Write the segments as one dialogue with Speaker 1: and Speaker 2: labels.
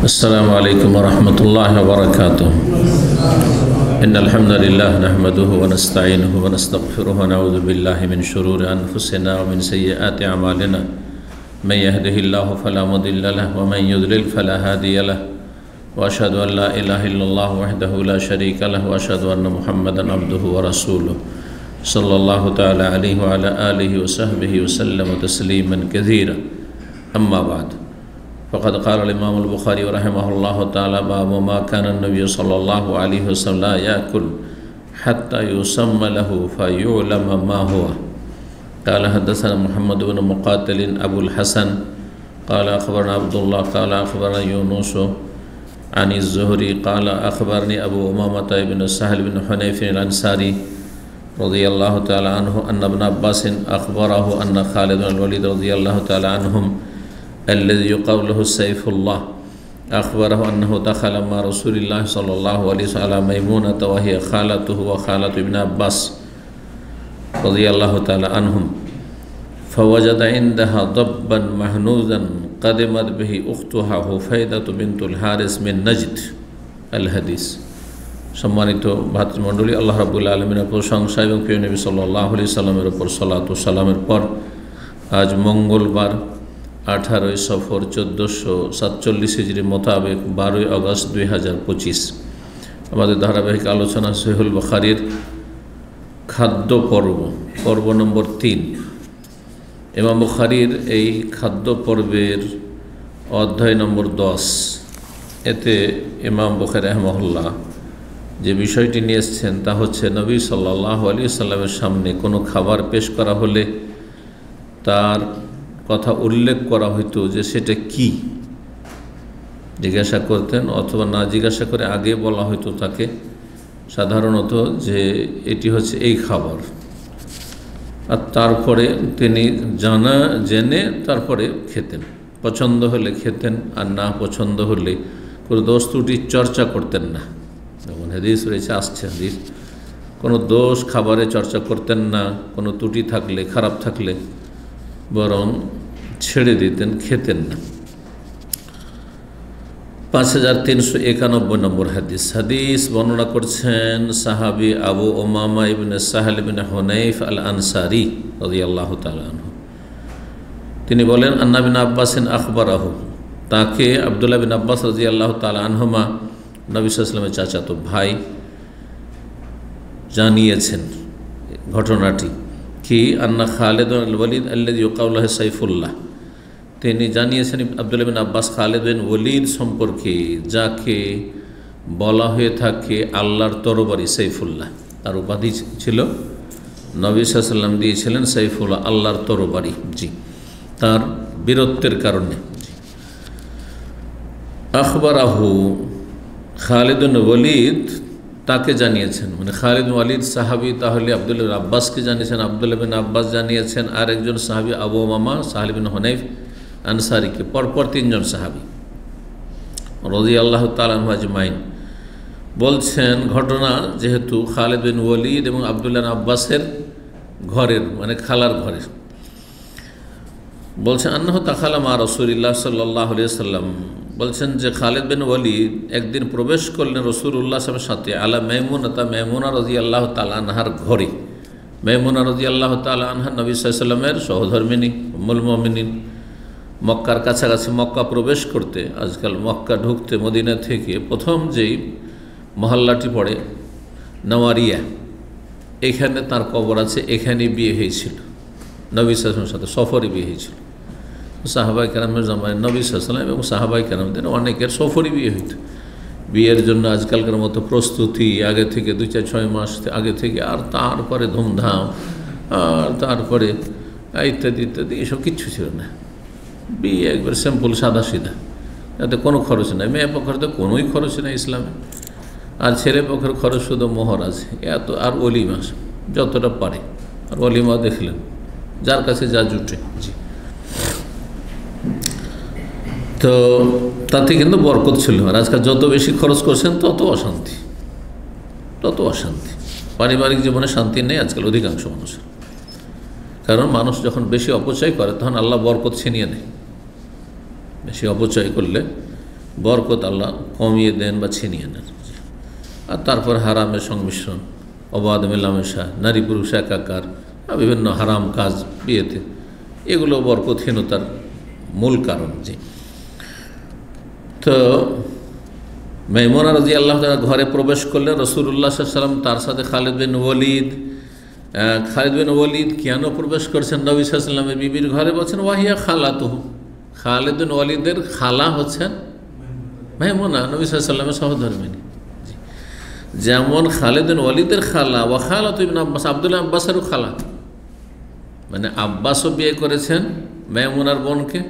Speaker 1: السلام عليكم ورحمة الله وبركاته. إن الحمد لله نحمده ونستعينه ونستغفره ونعوذ بالله من شرور أنفسنا ومن سيئات أعمالنا. من يهده الله فلا مضل له ومن يضلل فلا هادي له. وأشهد أن لا إله إلا الله وحده لا شريك له وأشهد أن محمدا عبده ورسوله صلى الله تعالى عليه وعلى آله وصحبه وسلم تسليما كثيرا. أما بعد، فقد قال الإمام البخاري رحمه الله تعالى: باب ما كان النبي صلى الله عليه وسلم لا يأكل حتى يسمى له فيعلم ما هو. قال حدثنا محمد بن مقاتل أبو الحسن قال أخبرنا عبد الله قال أخبرنا يونس عن الزهري قال أخبرني أبو أمامة بن سهل بن حنيف الأنصاري رضي الله تعالى عنه أن ابن عباس أخبره أن خالد بن الوليد رضي الله تعالى عنهم الذي يقال له سيف الله أخبره أنه دخل مع رسول الله صلى الله عليه وسلم على ميمونة وهي خالته وخالة ابن عباس رضي الله تعالى عنهم، فوجد عندها ضبا محنوذا قدمت به أختها حفيدة بنت الحارث من نجد। الحديث। সম্মানিত ভাতৃমণ্ডলী, আল্লাহ রাব্বুল আলামিনের প্রশংসা এবং প্রিয় নবী সাল্লাল্লাহু আলাইহি সাল্লামের উপর সালাত ও সালামের পর আজ মঙ্গলবার 18 সফর 1447 হিজরি মোতাবেক 12 আগস্ট 2025 আমাদের ধারাবাহিক আলোচনা সহিহুল বুখারীর খাদ্য পর্ব নম্বর 3। ইমাম বুখারীর এই খাদ্য পর্বের অধ্যায় নম্বর 10। এতে ইমাম বুখারী রাহিমাহুল্লাহ যে বিষয়টি নিয়ে এসেছেন তা হচ্ছে নবী সাল্লাল্লাহু আলাইহি সাল্লামের সামনে কোনো খাবার পেশ করা হলে তার কথা উল্লেখ করা হইতো যে সেটা কি, জিজ্ঞাসা করতেন অথবা না জিজ্ঞাসা করে আগে বলা হইতো তাকে সাধারণত যে এটি হচ্ছে এই খাবার, আর তারপরে তিনি জেনে তারপরে খেতেন। পছন্দ হলে খেতেন আর না পছন্দ হলে কোনো দোষ ত্রুটি চর্চা করতেন না। যেমন হাদিস রয়েছে, আসছে হাদিস, কোনো দোষ খাবারে চর্চা করতেন না, কোনো ত্রুটি থাকলে খারাপ থাকলে বরং ছেড়ে দিতেন, খেতেন না। 5391 নম্বর হাদিস। হাদিস বর্ণনা করছেন সাহাবী আবু উমামা ইবনে সাহল ইবনে হুনাইফ আল আনসারী রাদিয়াল্লাহু তাআলা আনহু। তিনি বলেন, আন্না ইবনে আব্বাসিন আখবরাহু, তাকে আব্দুল্লাহ বিন আব্বাস রাদিয়াল্লাহু তাআলা আনহুমা নবী সাল্লাল্লাহু আলাইহি ওয়াসাল্লামের চাচাতো ভাই জানিয়েছেন ঘটনাটি কি, আন্না খালিদ বিন ওয়ালিদ আল্লাযী ইউকাল লাহু সাইফুল্লাহ, তিনি জানিয়েছেন আব্দুল্লাহ বিন আব্বাস খালিদ বিন ওয়ালিদ সম্পর্কে যাকে বলা হয়ে থাকে আল্লাহর তরবারি সাইফুল্লাহ। তার উপাধি ছিল, নবী সাল্লাল্লাহু আলাইহি ওয়াসাল্লাম দিয়েছিলেন সাইফুল্লাহ, আল্লাহর তরবারি। জি, তার বীরত্বের কারণে। আখবরাহু, খালিদ বিন ওয়ালিদ তাকে জানিয়েছেন, মানে খালিদ বিন ওয়ালিদ সাহাবী, তাহলে আব্দুল্লাহ বিন আব্বাসকে জানিয়েছেন, আব্দুল্লাহ বিন আব্বাস জানিয়েছেন আর একজন সাহাবী আবু উমামা সাহল বিন হুনাইফ আনসারীকে, পরপর 3 জন সাহাবী রাদিয়াল্লাহু তাআলা আনহু আজমাইন। বলছেন ঘটনা যেহেতু খালিদ বিন ওয়ালিদ এবং আব্দুল্লাহ বিন আব্বাসের ঘরের, মানে খালার ঘরের, বলছেন আন্নাহু তাখালা মা রাসূলিল্লাহ সাল্লাল্লাহু আলাইহি ওয়াসাল্লাম, বলছেন যে খালিদ বিন ওয়ালিদ একদিন প্রবেশ করলেন রাসূলুল্লাহ সাল্লাল্লাহু আলাইহি ওয়াসাল্লামের সাথে আলা মাইমুনা রাদিয়াল্লাহু তাআলা আনহার ঘরে। মাইমুনা রাদিয়াল্লাহু তাআলা আনহা নবী সাল্লাল্লাহু আলাইহি ওয়াসাল্লামের সহধর্মিণী, উম্মুল মুমিনিন। মক্কার কাছাকাছি মক্কা প্রবেশ করতে, আজকাল মক্কা ঢুকতে মদিনা থেকে প্রথম যেই মহল্লাটি পড়ে নওয়ারিয়া, এখানে তার কবর আছে, এখানে বিয়ে হয়েছিল নবী সাল্লাল্লাহু আলাইহি ওয়াসাল্লামের সাথে, সফরে বিয়ে হয়েছিল। সাহাবায়ে কেরামের জামানায় নবী সাল্লাল্লাহু আলাইহি ওয়াসাল্লাম এবং সাহাবায়ে কেরামদের অনেকের সফরই বিয়ে হইত। বিয়ের জন্য আজকালকার মতো প্রস্তুতি আগে থেকে 2-4-6 মাস আগে থেকে, আর তারপরে ধুমধাম, আর তারপরে ইত্যাদি ইত্যাদি, এসব কিচ্ছু ছিল না। বিয়ে একবার সিম্পল সাদা সিধা, যাতে কোনো খরচ নেই। মেয়ে পক্ষের তো কোনোই খরচ নেই ইসলামে, আর ছেলে পক্ষের খরচ শুধু মোহর আছে এত, আর অলিমা যতটা পারে, আর অলিমা দেখলেন যার কাছে যা জুটে। জি, তো তাতে কিন্তু বরকত ছিল। আর আজকাল যত বেশি খরচ করছেন তত অশান্তি, পারিবারিক জীবনে শান্তি নেই আজকাল অধিকাংশ মানুষের। কারণ মানুষ যখন বেশি অপচয় করে তখন আল্লাহ বরকত ছিনিয়ে নেয়। বেশি অপচয় করলে বরকত আল্লাহ কমিয়ে দেন বা ছিনিয়ে নেন। আর তারপর হারামের সংমিশ্রণ, অবাধ মেলামেশা, নারী পুরুষ একাকার, বিভিন্ন হারাম কাজ বিয়েতে, এগুলো বরকতহীনতার মূল কারণ। জি। তো মাইমুনা রাদিয়াল্লাহু তাআলা ঘরে প্রবেশ করলেন, রাসূলুল্লাহ সাল্লাল্লাহু আলাইহি ওয়াসাল্লাম তার সাথে খালিদ বিন ওয়ালিদ কেন প্রবেশ করছেন নবী সাল্লাল্লাহু আলাইহি ওয়াসাল্লামের বিবির ঘরে? বলছেন ওয়াহিয়া খালাতুহু, খালিদ বিন ওয়ালিদের খালা হচ্ছেন মাইমুনা, নবী সাল্লাল্লাহু আলাইহি ওয়াসাল্লামের সহধর্মিণী। যেমন খালিদ বিন ওয়ালিদের খালা ওয়া খালাতু ইবনে আব্বাস, আব্দুল্লাহ আব্বাসেরও খালা, মানে আব্বাসও বিয়ে করেছেন মাইমুনার বোনকে,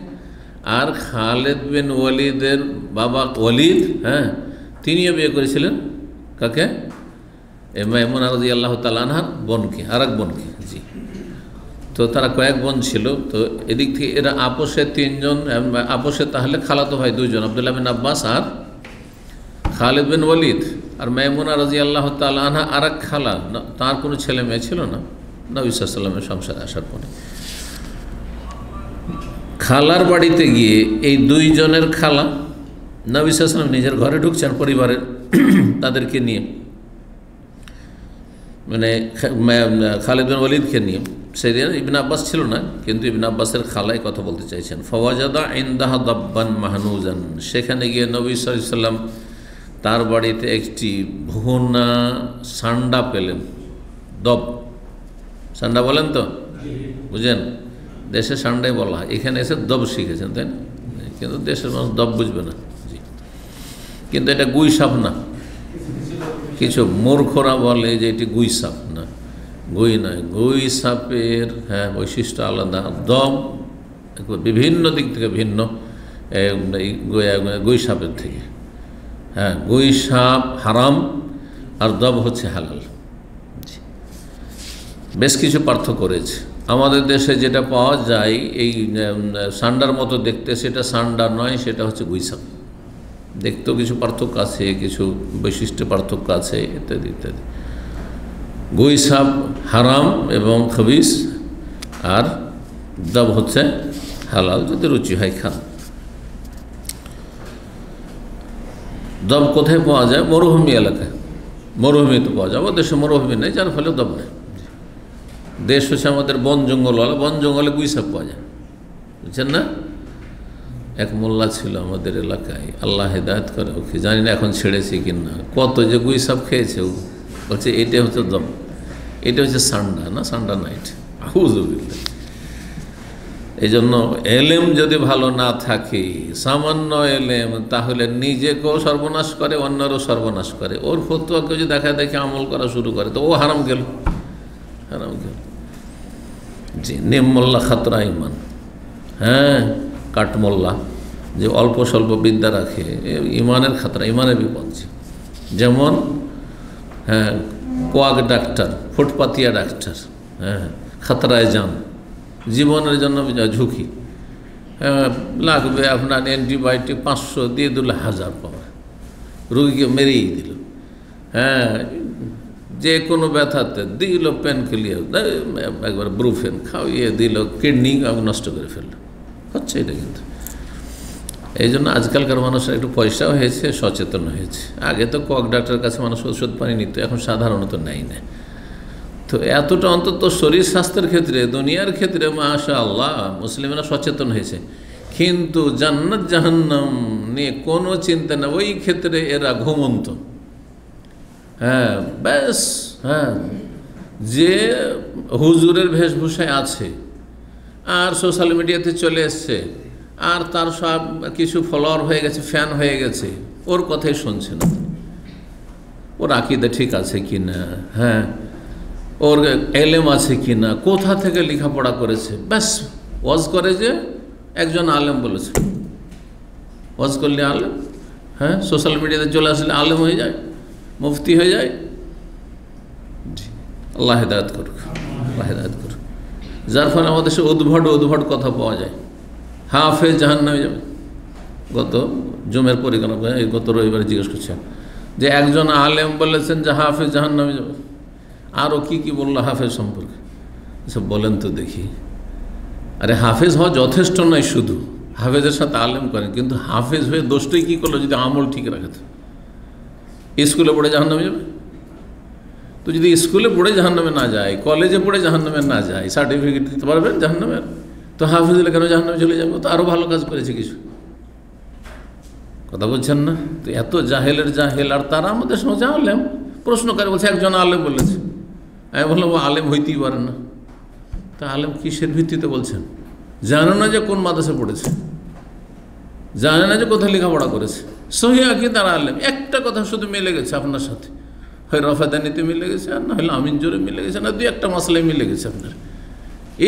Speaker 1: আর খালিদ বিন ওয়ালিদের বাবা ওয়ালিদ, তিনিও বিয়ে করেছিলেন কাকে? মাইমুনা রাদিয়াল্লাহু তাআলা আনহার বোনকে, আর এক বোনকে। জি। তো তারা কয়েক বোন ছিল। তো এদিক থেকে এরা আপোষে তিনজন, আপোষে তাহলে খালাতো ভাই দুইজন, আব্দুল্লাহ বিন আব্বাস আর খালিদ বিন ওয়ালিদ। আর মাইমুনা রাদিয়াল্লাহু তাআলা আনহা আর এক খালা, তার কোনো ছেলে মেয়ে ছিল না নবী সাল্লাল্লাহু আলাইহি ওয়াসাল্লামের সংসারে আসার পরে। খালার বাড়িতে গিয়ে এই দুইজনের খালা নবী সাল্লাল্লাহু আলাইহি ওয়াসাল্লাম নিজের ঘরে ঢুকছেন পরিবারের তাদেরকে নিয়ে, মানে খালিদ বিন ওয়ালিদকে নিয়ে। সেদিন ইবনে আব্বাস ছিল না, কিন্তু ইবনে আব্বাসের খালাই কথা বলতে চাইছেন। ফাওয়াজাদা ইনদাহা দাব্বান মাহনুজান, সেখানে গিয়ে নবী সাল্লাল্লাহু আলাইহি ওয়াসাল্লাম তার বাড়িতে একটি ভুনা সান্ডা পেলেন। দব, সান্ডা বলেন তো, বুঝেন? দেশে সান্ডাই বলা হয়, এখানে এসে দব শিখেছেন, তাই না? কিন্তু দেশের মানুষ দব বুঝবে না। জি। কিন্তু এটা গুই সাপ না, কিছু মূর্খরা বলে যে এটি গুই সাপ, না, গুই নয়। গুই সাপের বৈশিষ্ট্য আলাদা, দব বিভিন্ন দিক থেকে ভিন্ন গুই সাপের থেকে। গুই সাপ হারাম আর দব হচ্ছে হালাল। বেশ কিছু পার্থক্য রয়েছে। আমাদের দেশে যেটা পাওয়া যায় এই সান্ডার মতো দেখতে, সেটা সান্ডা নয়, সেটা হচ্ছে গুই সাপ। দেখতেও কিছু পার্থক্য আছে, কিছু বৈশিষ্ট্য পার্থক্য আছে, ইত্যাদি ইত্যাদি। গুই সাপ হারাম এবং খবিস, আর দব হচ্ছে হালাল, যদি রুচি হয় খান। দব কোথায় পাওয়া যায়? মরুভূমি এলাকায়, মরুভূমিতে পাওয়া যায়। আমাদের দেশে মরুভূমি নেই, যার ফলে দব নেই। দেশ হচ্ছে আমাদের বন জঙ্গলওয়ালা, বন জঙ্গলে গুই সাপ পাওয়া যায়, বুঝছেন না? এক মোল্লা ছিল আমাদের এলাকায়, আল্লাহ হেদায়েত করে ওকে, জানি না এখন ছেড়েছি কিনা। কত যে গুই সাপ খেয়েছে, ও বলছে এটা হচ্ছে দম, এটা হচ্ছে সান্ডা, না সান্ডা নাইট। আউযুবিল্লাহ। এই জন্য এলেম যদি ভালো না থাকে, সামান্য এলেম, তাহলে নিজেকেও সর্বনাশ করে, অন্যরও সর্বনাশ করে। ওর ফতোয়াকে যদি দেখা দেখে আমল করা শুরু করে, তো ও হারাম গেল, হারাম গেল। জি। নিমমোল্লা খাতরা ইমান, কাঠমোল্লা যে অল্প স্বল্প বিদ্যা রাখে, ইমানের খাতরা, ইমানের বিপদ। যেমন কোয়াক ডাক্তার, ফুটপাতিয়া ডাক্তার, খাতরায় যান, জীবনের জন্য ঝুঁকি। লাগবে আপনার অ্যান্টিবায়োটিক 500 দিয়ে দিল 1000 পাওয়া, রুগীকে মেরেই দিল। যে কোনো ব্যথাতে দিল পেন ক্লিয়ার, একবার ব্রুফেন খাওয়িয়ে দিল, কিডনি নষ্ট করে ফেলল। হচ্ছে এটা। কিন্তু এই জন্য আজকালকার মানুষের একটু পয়সাও হয়েছে, সচেতন হয়েছে। আগে তো কক ডাক্তারের কাছে মানুষ ওষুধ পানি নিত, এখন সাধারণত নেয় না। তো এতটা অন্তত শরীর স্বাস্থ্যের ক্ষেত্রে, দুনিয়ার ক্ষেত্রে মাশাআল্লাহ মুসলিমরা সচেতন হয়েছে। কিন্তু জান্নাত জাহান্নাম নিয়ে কোনো চিন্তা না, ওই ক্ষেত্রে এরা ঘুমন্ত। ব্যাস, যে হুজুরের বেশভূষায় আছে আর সোশ্যাল মিডিয়াতে চলে এসছে, আর তার সব কিছু ফলোয়ার হয়ে গেছে, ফ্যান হয়ে গেছে, ওর কথাই শুনছে না। ওর আকীদা ঠিক আছে কি না, ওর এলেম আছে কি না, কোথা থেকে লেখাপড়া করেছে, ব্যাস ওয়াজ করে যে একজন আলেম বলেছে, ওয়াজ করলে আলেম, সোশ্যাল মিডিয়াতে চলে আসলে আলেম হয়ে যায়, মুফতি হয়ে যায়। আল্লাহ হেদায়েত করুক, আল্লাহ হেদায়েত করুক। যার ফলে আমাদের সে উদ্ভট কথা পাওয়া যায়। হাফেজ জাহান্নামে যাবে। গত জুমের পরিকল্পনা, গত রবিবারে জিজ্ঞেস করছেন যে একজন আলেম বলেছেন যে হাফেজ জাহান্নামে যাবে, আরও কি বললো হাফেজ সম্পর্কে, এসব বলেন তো দেখি। আরে হাফেজ হওয়া যথেষ্ট নয়, শুধু হাফেজের সাথে আলেম করেন, কিন্তু হাফেজ হয়ে দোষটাই কী করলো যদি আমল ঠিক রাখে? তো স্কুলে পড়ে জাহান্নামে যাবে? তো যদি স্কুলে পড়ে জাহান্নামে না যায়, কলেজে পড়ে জাহান্নামে না যায়, সার্টিফিকেট দিতে পারবেন জাহান্নামের? তো হাফেজ হলে কেন জাহান্নামে চলে যাবে? তো আরও ভালো কাজ করেছে কিছু, কথা বলছেন না? তো এত জাহেলের জাহেল, আর তারা আমাদের সমাজে আলেম। প্রশ্ন করে বলছে একজন আলেম বলেছে, আমি বললাম ও আলেম হইতেই পারে না। তা আলেম কিসের ভিত্তিতে বলছেন? জানে না যে কোন মাদ্রাসা পড়েছে, জানে না যে কোথায় লেখাপড়া করেছে। সহি আকীদার আলেম, একটা কথা শুধু মিলে গেছে আপনার সাথে, হয় রফাদানিতে মিলে গেছে, আর না হলে আমিন জোরে মিলে গেছে, না দুই একটা মশলায় মিলে গেছে আপনার।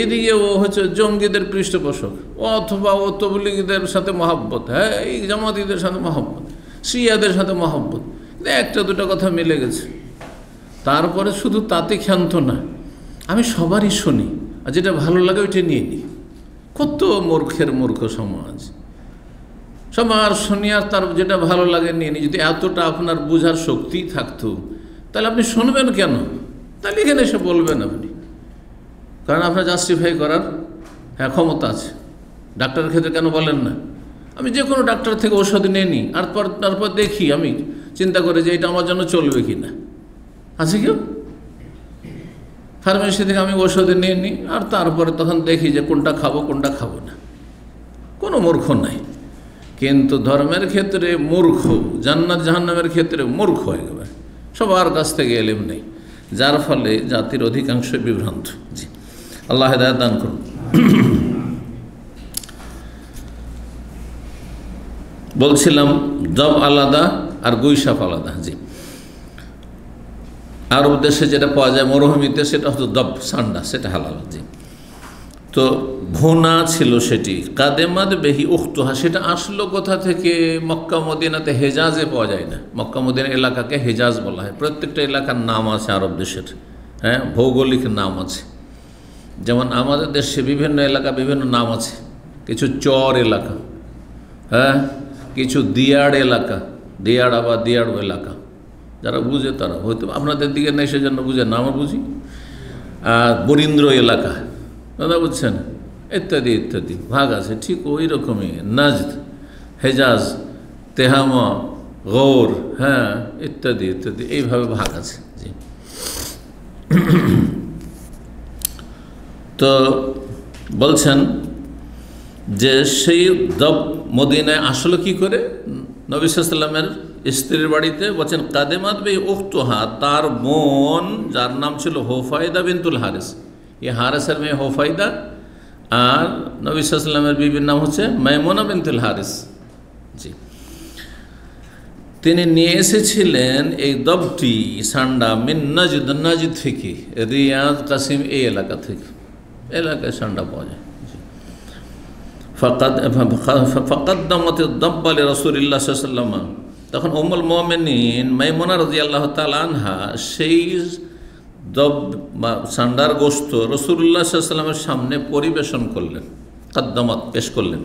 Speaker 1: এদিকে ও হচ্ছে জঙ্গিদের পৃষ্ঠপোষক, অথবা ও তবলিগীদের সাথে মহাব্বত, হ্যাঁ এই জামাতিদের সাথে মহাব্বত, শিয়াদের সাথে মহাব্বত, একটা দুটো কথা মিলে গেছে। তারপরে শুধু তাতে ক্ষান্ত না, আমি সবারই শুনি, আর যেটা ভালো লাগে ওইটা নিয়ে নিই। কত মূর্খের মূর্খ সমাজ, সবার শুনি আর তার যেটা ভালো লাগে নিয়ে নিই। যদি এতটা আপনার বোঝার শক্তি থাকতো তাহলে আপনি শুনবেন কেন? তাহলে এখানে এসে বলবেন আপনি, কারণ আপনার জাস্টিফাই করার ক্ষমতা আছে। ডাক্তারের ক্ষেত্রে কেন বলেন না? আমি যে কোনো ডাক্তার থেকে ঔষধ নিয়ে নিই, আর তারপর দেখি, আমি চিন্তা করে যে এটা আমার জন্য চলবে কি না। আছে কেউ? ফার্মেসি থেকে আমি ঔষধ নিয়ে নিই, আর তারপরে তখন দেখি যে কোনটা খাবো কোনটা খাবো না। কোনো মূর্খ নাই, কিন্তু ধর্মের ক্ষেত্রে মূর্খ, জান্নাত জাহান্নামের ক্ষেত্রে মূর্খ একেবারে। সবার কাছ থেকে এলেম নেই, যার ফলে জাতির অধিকাংশ বিভ্রান্ত। জি, আল্লাহ হেদায়েত দান করুন। বলছিলাম জব আলাদা আর গুইসাপ আলাদা। জি, আরব দেশে যেটা পাওয়া যায় মরুভূমিতে, সেটা হচ্ছে দব, সান্ডা, সেটা হালাল। জি, তো ভুনা ছিল সেটি। কাদেমাদ বেহি উখতুহা, সেটা আসলো কোথা থেকে? মক্কা মদিনাতে, হেজাজে পাওয়া যায় না। মক্কা মদিনা এলাকাকে হেজাজ বলা হয়। প্রত্যেকটা এলাকার নাম আছে আরব দেশের, হ্যাঁ, ভৌগোলিক নাম আছে। যেমন আমাদের দেশে বিভিন্ন এলাকা বিভিন্ন নাম আছে। কিছু চর এলাকা, হ্যাঁ, কিছু দিয়াড় এলাকা, দিয়াড় আবার দিয়াড় এলাকা, যারা বুঝে তারা হয়তো, আপনাদের দিকে নেই সেজন্য বুঝে না, আমরা বুঝি। আর বরিন্দ্র এলাকা, দাদা বুঝছেন, ইত্যাদি ইত্যাদি ভাগ আছে। ঠিক ওই রকমই নাজদ, হেজাজ, তেহামা, গৌর, হ্যাঁ, ইত্যাদি ইত্যাদি এইভাবে ভাগ আছে। জি, তো বলছেন যে সেই দব মদিনায় আসলে কি করে? নবী সাল্লাল্লাহু আলাইহি ওয়াসাল্লামের স্ত্রীর বাড়িতে। বলছেন কাদেমাত বে উখতুহা, তার বোন যার নাম ছিল হোফায়দা বিনতুল হারিস, এই হারিসের মেয়ে হোফায়দা, আর নবী সাল্লাল্লাহু আলাইহি ওয়াসাল্লামের বিবির নাম হচ্ছে মাইমুনা বিনতুল হারিস। জি, তিনি নিয়ে এসেছিলেন এই দবটি, সান্ডা, মিন নাজদ, নাজদ থেকে, রিয়াদ, কাসিম, এই এলাকা থেকে। এলাকায় সান্ডা পাওয়া যায়। ফাকাদ্দামাত দাব্বা লিরাসূলিল্লাহ সাল্লাল্লাহু আলাইহি ওয়াসাল্লাম, তখন উম্মুল মুমিনিন মাইমুনা রাদিয়াল্লাহু তাআলা আনহা সেই দব বা সান্ডার গোশত রাসূলুল্লাহ সাল্লাল্লাহু আলাইহি ওয়াসাল্লামের সামনে পরিবেশন করলেন, কাদ্দামাত পেশ করলেন।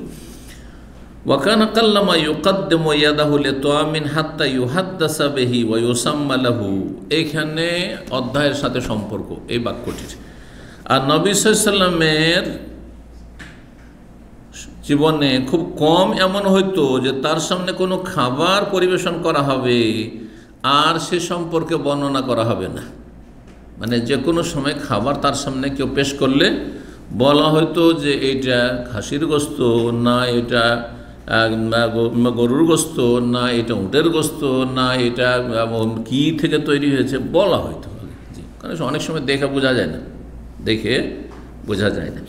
Speaker 1: ওয়া কানা কাল্লামা ইউকাদ্দিমু ইয়াদাহু লিতামিন হাত্তা ইউহাদ্দাসা বিহি ওয়া ইউসাম্মা লাহু, এইখানে অধ্যায়ের সাথে সম্পর্ক এই বাক্যটির। আর নবী সাল্লাল্লাহু আলাইহি ওয়াসাল্লামের জীবনে খুব কম এমন হইতো যে তার সামনে কোনো খাবার পরিবেশন করা হবে আর সে সম্পর্কে বর্ণনা করা হবে না। মানে যে কোনো সময় খাবার তার সামনে কেউ পেশ করলে বলা হয়তো যে এইটা খাসির গোস্ত, না এটা গরুর গোস্ত, না এটা উটের গোস্ত, না এটা কী থেকে তৈরি হয়েছে, বলা হয়তো। জি, কারণ অনেক সময় দেখে বোঝা যায় না, দেখে বোঝা যায় না।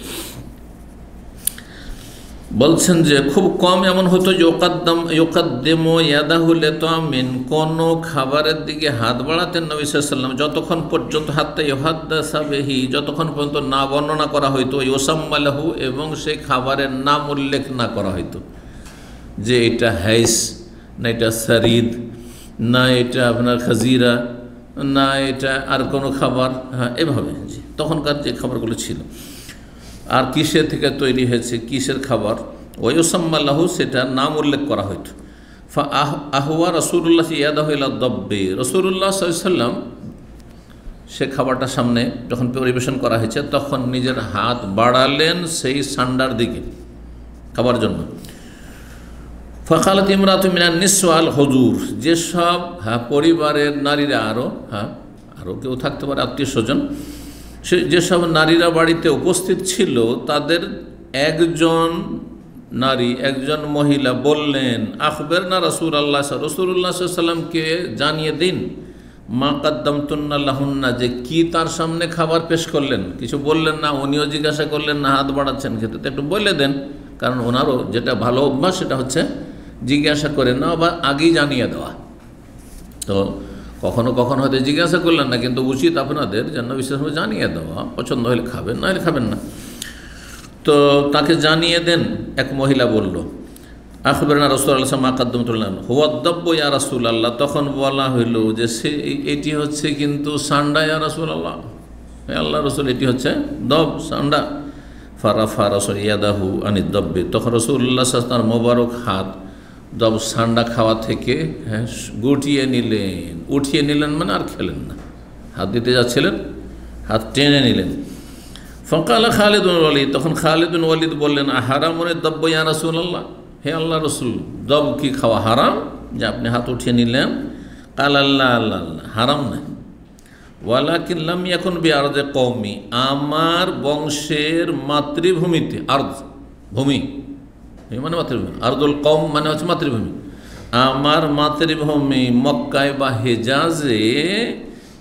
Speaker 1: বলছেন যে খুব কম এমন হতো যে ইউকাদ্দিমু ইয়াদাহু লিতামিন, কোনো খাবারের দিকে হাত বাড়াতেন নবী সাল্লাল্লাহু আলাইহি ওয়াসাল্লাম যতক্ষণ পর্যন্ত, হাত্তা ইউহাদ্দাসা বিহি, যতক্ষণ পর্যন্ত না বর্ণনা করা হইতো, ইউসাম্মা লাহু, এবং সেই খাবারের নাম উল্লেখ না করা হইতো, যে এটা হাইস, না এটা সারিদ, না এটা আপনার খাজিরা, না এটা আর কোনো খাবার, হ্যাঁ, এভাবে। জি, তখনকার যে খাবারগুলো ছিল আর কিসের থেকে তৈরি হয়েছে, কিসের খাবার, ওয়ায়ুসাম্মা লাহু, সেটা নাম উল্লেখ করা হইতো। আহওয়া রাসূলুল্লাহ ইয়াদাহু ইলা দাব্বি, রাসূলুল্লাহ সাল্লাল্লাহু আলাইহি ওয়াসাল্লাম সে খাবারটা সামনে যখন পরিবেশন করা হয়েছে তখন নিজের হাত বাড়ালেন সেই সান্ডার দিকে খাবার জন্য। ফাকালাত ইমরাতু মিনান নিসওয়াল হুজুর, যেসব পরিবারের নারীরা আরও কেউ থাকতে পারে আত্মীয় স্বজন, সে যেসব নারীরা বাড়িতে উপস্থিত ছিল তাদের একজন নারী, একজন মহিলা বললেন, আখবেরনা রাসূলুল্লাহ রাসূলুল্লাহ সাল্লাল্লাহু আলাইহি ওয়াসাল্লামকে জানিয়ে দিন, মা কাদ্দামতুন্না লাহুন্না, যে কি তার সামনে খাবার পেশ করলেন। কিছু বললেন না, উনিও জিজ্ঞাসা করলেন না, হাত বাড়াচ্ছেন খেতে, তো একটু বলে দেন, কারণ ওনারও যেটা ভালো অভ্যাস সেটা হচ্ছে জিজ্ঞাসা করে না বা আগেই জানিয়ে দেওয়া। তো কখনো কখনো হয়তো জিজ্ঞাসা করলেন না, কিন্তু উচিত আপনাদের যেন বিশেষভাবে জানিয়ে দেওয়া, পছন্দ হলে খাবেন, না হলে খাবেন না। তো তাকে জানিয়ে দেন। এক মহিলা বলল, আখবরনা রাসূলুল্লাহ মা কাদ্দামতুল্লাহ হুয়া দাব্বু ইয়া রাসূলুল্লাহ, তখন বলা হইল যে সে এটি হচ্ছে কিন্তু সান্ডা ইয়া রাসূলুল্লাহ, হে আল্লাহ রসুল, এটি হচ্ছে দব, সান্ডা। ফারাফা রাসূল ইয়াদাহু আনিদ দব্বে, তখন রাসূলুল্লাহ সাল্লাল্লাহু আলাইহি ওয়াসাল্লাম তার মোবারক হাত দব সান্ডা খাওয়া থেকে গুটিয়ে নিলেন, উঠিয়ে নিলেন, মানে আর খেলেন না, হাত দিতে যাচ্ছিলেন, হাত টেনে নিলেন। ফাকালা খালিদ বিন ওয়ালিদ, তখন খালিদ বিন ওয়ালিদ বললেন, আহারামুন দব্ব ইয়া রাসূলুল্লাহ, হে আল্লাহ রসুল, দব কি খাওয়া হারাম যে আপনি হাত উঠিয়ে নিলেন? কাল আল্লাহ আল্লাহ হারাম নাই, ওয়ালাকিন লাম ইয়াকুন বিআরদি কওমি, আমার বংশের মাতৃভূমিতে, আরদ ভূমি মানে মাতৃভূমি, আরদুল কওম মানে হচ্ছে মাতৃভূমি, আমার মাতৃভূমি মক্কায় বা হেজাজে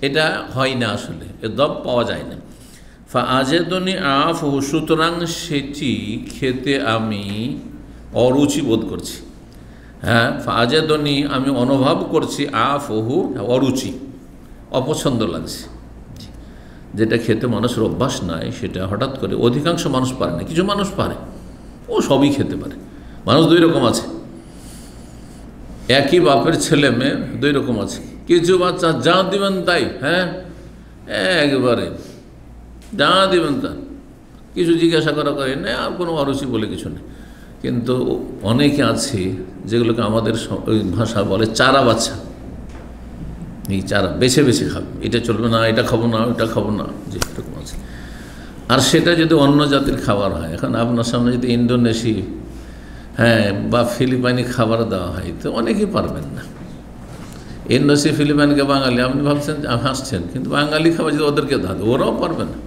Speaker 1: এটা হয় না, আসলে এ দব পাওয়া যায় না। ফাআজেদনি আফহু, সুতরাং সেটি খেতে আমি অরুচি বোধ করছি। ফাআজেদনি, আমি অনুভব করছি, আফহু অরুচি, অপছন্দ লাগছে। যেটা খেতে মানুষের অভ্যাস নাই সেটা হঠাৎ করে, অধিকাংশ মানুষ পারে না, কিছু মানুষ পারে, ও সবই খেতে পারে। মানুষ দুই রকম আছে, একই বাপের ছেলে মেয়ে দুই রকম আছে। কিছু বাচ্চা যা দিবেন তাই, একবারে যা দিবেন তা, কিছু জিজ্ঞাসা করা করে না, আর কোনো অরুচি বলে কিছু নেই। কিন্তু অনেকে আছে যেগুলোকে আমাদের ভাষা বলে চারা বাচ্চা, এই চারা বেছে বেছে খাবে, এটা চলবে না, এটা খাবো না, ওটা খাবো না, যে এরকম আছে। আর সেটা যদি অন্য জাতির খাবার হয়, এখন আপনার সামনে যদি ইন্দোনেশি বা ফিলিপাইনি খাবার দেওয়া হয়, তো অনেকেই পারবেন না। ইন্দোনেশি ফিলিপাইনকে বাঙালি, আপনি ভাবছেন হাসছেন, কিন্তু বাঙালি খাবার যদি ওদেরকে দেওয়া, ওরাও পারবে না,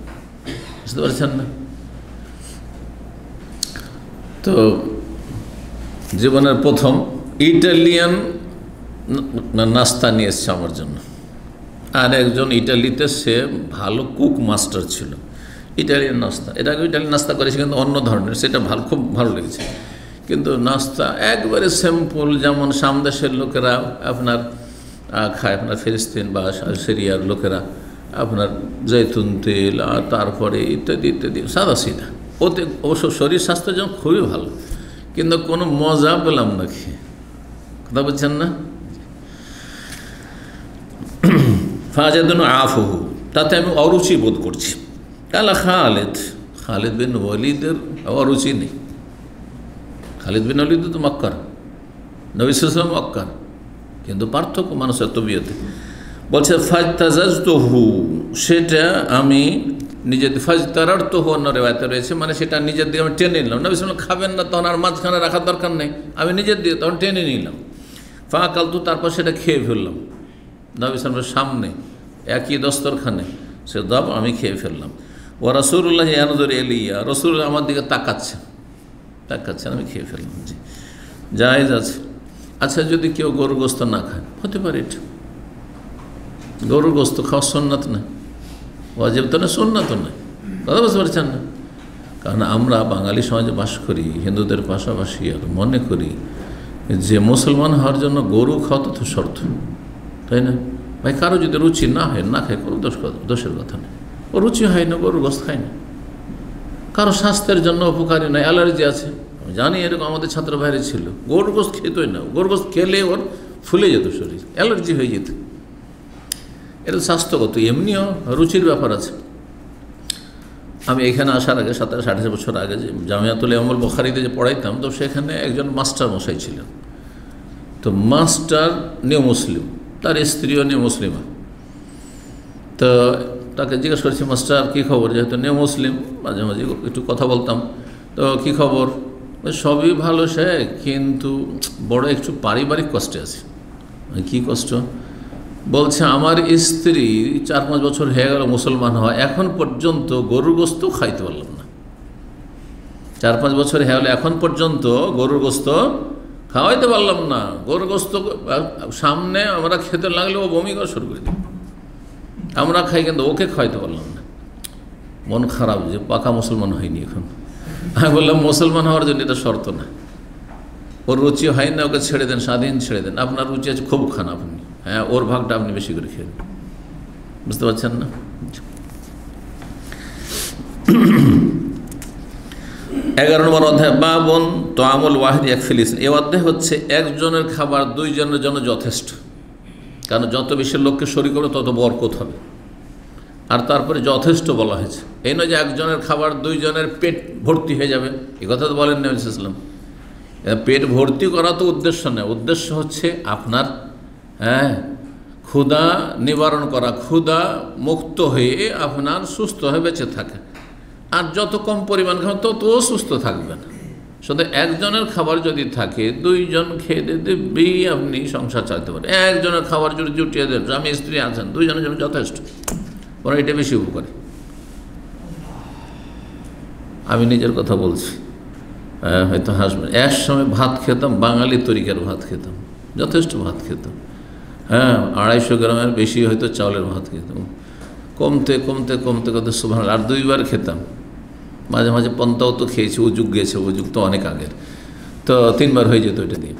Speaker 1: বুঝতে পারছেন না? তো জীবনের প্রথম ইটালিয়ান নাস্তা নিয়ে এসছে আমার জন্য, আর একজন ইটালিতে সে ভালো কুক মাস্টার ছিল, ইটালিয়ান নাস্তা, এটা আগে ইটালিয়ান নাস্তা করেছে কিন্তু অন্য ধরনের, সেটা খুব ভালো লেগেছে। কিন্তু নাস্তা একবারে সিম্পল, যেমন সামদেশের লোকেরা আপনার খায়, আপনার ফিলিস্তিন বা সিরিয়ার লোকেরা আপনার জৈতুন তেল আর তারপরে ইত্যাদি ইত্যাদি, সাদা সিধা। ওতে অবশ্য শরীর স্বাস্থ্যের জন্য খুবই ভালো, কিন্তু কোনো মজা পেলাম না খেয়ে, কথা বলছেন না? ফাজাদুন আফহু, তাতে আমি অরুচি বোধ করছি। কালা খালিদ বিন ওয়ালিদের অরুচি নেই। খালিদ বিন ওয়ালিদ তো মক্কার, নবী সাল্লাল্লাহু আলাইহি ওয়াসাল্লাম মক্কার, কিন্তু পার্থক্য মানুষের তবিয়তে। বলছে ফাজতাজাজতুহু, সেটা আমি নিজের ফাজতারারতুহু, অন্য রিওয়ায়াতে রয়েছে, মানে সেটা নিজের দিকে আমি টেনে নিলাম। নবী সাল্লাল্লাহু আলাইহি ওয়াসাল্লাম খাবেন না, তখন আর মাঝখানে রাখার দরকার নেই, আমি নিজের দিকে তখন টেনে নিলাম। ফাকালতু, তারপর সেটা খেয়ে ফেললাম নবী সাল্লাল্লাহু আলাইহি ওয়াসাল্লামের সামনে, একই দস্তরখানে সে দব আমি খেয়ে ফেললাম। ও রাসূলুল্লাহ ইয়ানজুরু ইলাইয়া, রাসূলুল্লাহ আমার দিকে তাকাচ্ছেন, আমি খেয়ে ফেললাম। জি, জায়েজ আছে। আচ্ছা, যদি কেউ গরুর গোস্ত না খায়, হতে পারে এটা, গরুর গোস্ত খাওয়া সুন্নাত না, ওয়াজিব তো না, সুন্নাত না, কথা বুঝতে পারছেন না? কারণ আমরা বাঙালি সমাজে বাস করি, হিন্দুদের পাশাপাশি, আর মনে করি যে মুসলমান হওয়ার জন্য গরু খাওয়া তো শর্ত, তাই না? ভাই, কারো যদি রুচি না হয়, না খায়, কোনো দোষের কথা নেই, ও রুচি হয় না, গরুর গোস্ত খায় না, কারো স্বাস্থ্যের জন্য উপকারী নয়, অ্যালার্জি আছে, আমি জানি, এরকম আমাদের ছাত্র ভাইরে ছিল, গরুর গোস্ত খেতই না, গরুর গোস্ত খেলে ওর ফুলে যেত শরীর, অ্যালার্জি হয়ে যেত। এটা স্বাস্থ্যগত, এমনিও রুচির ব্যাপার আছে। আমি এখানে আসার আগে 27-28 বছর আগে যে জামিয়াতুল ইমামুল বুখারীতে যে পড়াইতাম, তো সেখানে একজন মাস্টার মশাই ছিলেন। তো মাস্টার নিউ মুসলিম, তার স্ত্রীও নিউ মুসলিমা। তো তাকে জিজ্ঞেস করছি, মাস্টার কী খবর, যেহেতু নিউ মুসলিম, মাঝে মাঝে একটু কথা বলতাম, তো কী খবর? সবই ভালো সে, কিন্তু বড় একটু পারিবারিক কষ্টে আছে। কি কষ্ট? বলছে আমার স্ত্রী 4-5 বছর হয়ে গেল মুসলমান হয়, এখন পর্যন্ত গরুর গোস্ত খাইতে পারলাম না। 4-5 বছর হয়ে গেল, এখন পর্যন্ত গরুর গোস্ত খাওয়াইতে পারলাম না। গরুর গোস্ত সামনে আমরা খেতে লাগলে ও বমি করা শুরু করে দিই। আমরা খাই কিন্তু ওকে খাওয়াইতে পারলাম না। মন খারাপ যে পাকা মুসলমান হয়নি এখন। আমি বললাম মুসলমান হওয়ার জন্য এটা শর্ত না। ওর রুচি হয় না, ওকে ছেড়ে দেন, স্বাধীন ছেড়ে দেন। আপনার রুচি আছে খুব খান আপনি, হ্যাঁ, ওর ভাগটা আপনি বেশি করে খেয়ে দেন। বুঝতে পারছেন না? 11 নম্বর অধ্যায় বাবুন তাআমুল ওয়াহিদ ইয়াকফিল ইসনাইন। এই অধ্যায় হচ্ছে একজনের খাবার 2 জনের জন্য যথেষ্ট। কারণ যত বেশি লোককে শরীক করবে তত বরকত হবে। আর তারপরে যথেষ্ট বলা হয়েছে, এই নয় যে একজনের খাবার 2 জনের পেট ভর্তি হয়ে যাবে, এই কথা তো বলেন নবী সাল্লাল্লাহু আলাইহি ওয়াসাল্লাম। পেট ভর্তি করা তো উদ্দেশ্য নয়, উদ্দেশ্য হচ্ছে আপনার ক্ষুধা নিবারণ করা, ক্ষুধা মুক্ত হয়ে আপনার সুস্থ হয়ে বেঁচে থাকে। আর যত কম পরিমাণ খাবেন তত সুস্থ থাকবেন। শুধু একজনের খাবার যদি থাকে 2 জন খেয়ে দিবেই আপনি সংসার চালাতে পারেন। একজনের খাবার যদি জুটিয়ে দেন, স্বামী স্ত্রী আছেন, 2 জনের জন্য যথেষ্ট। ওরা এটা বেশি উপকারী। আমি নিজের কথা বলছি, হয়তো হাসবেন। এক সময় ভাত খেতাম, বাঙালি তরিকার ভাত খেতাম, যথেষ্ট ভাত খেতাম। 250 গ্রামের বেশি হয়তো চাউলের ভাত খেতাম। কমতে কমতে কমতে কমতে সুবহানাল্লাহ, আর 2 বার খেতাম। মাঝে মাঝে পন্তাও তো খেয়েছি, ও যুগ গেছে, ও যুগ তো অনেক আগের, তো 3 বার হয়ে যেত ওইটা দিয়ে।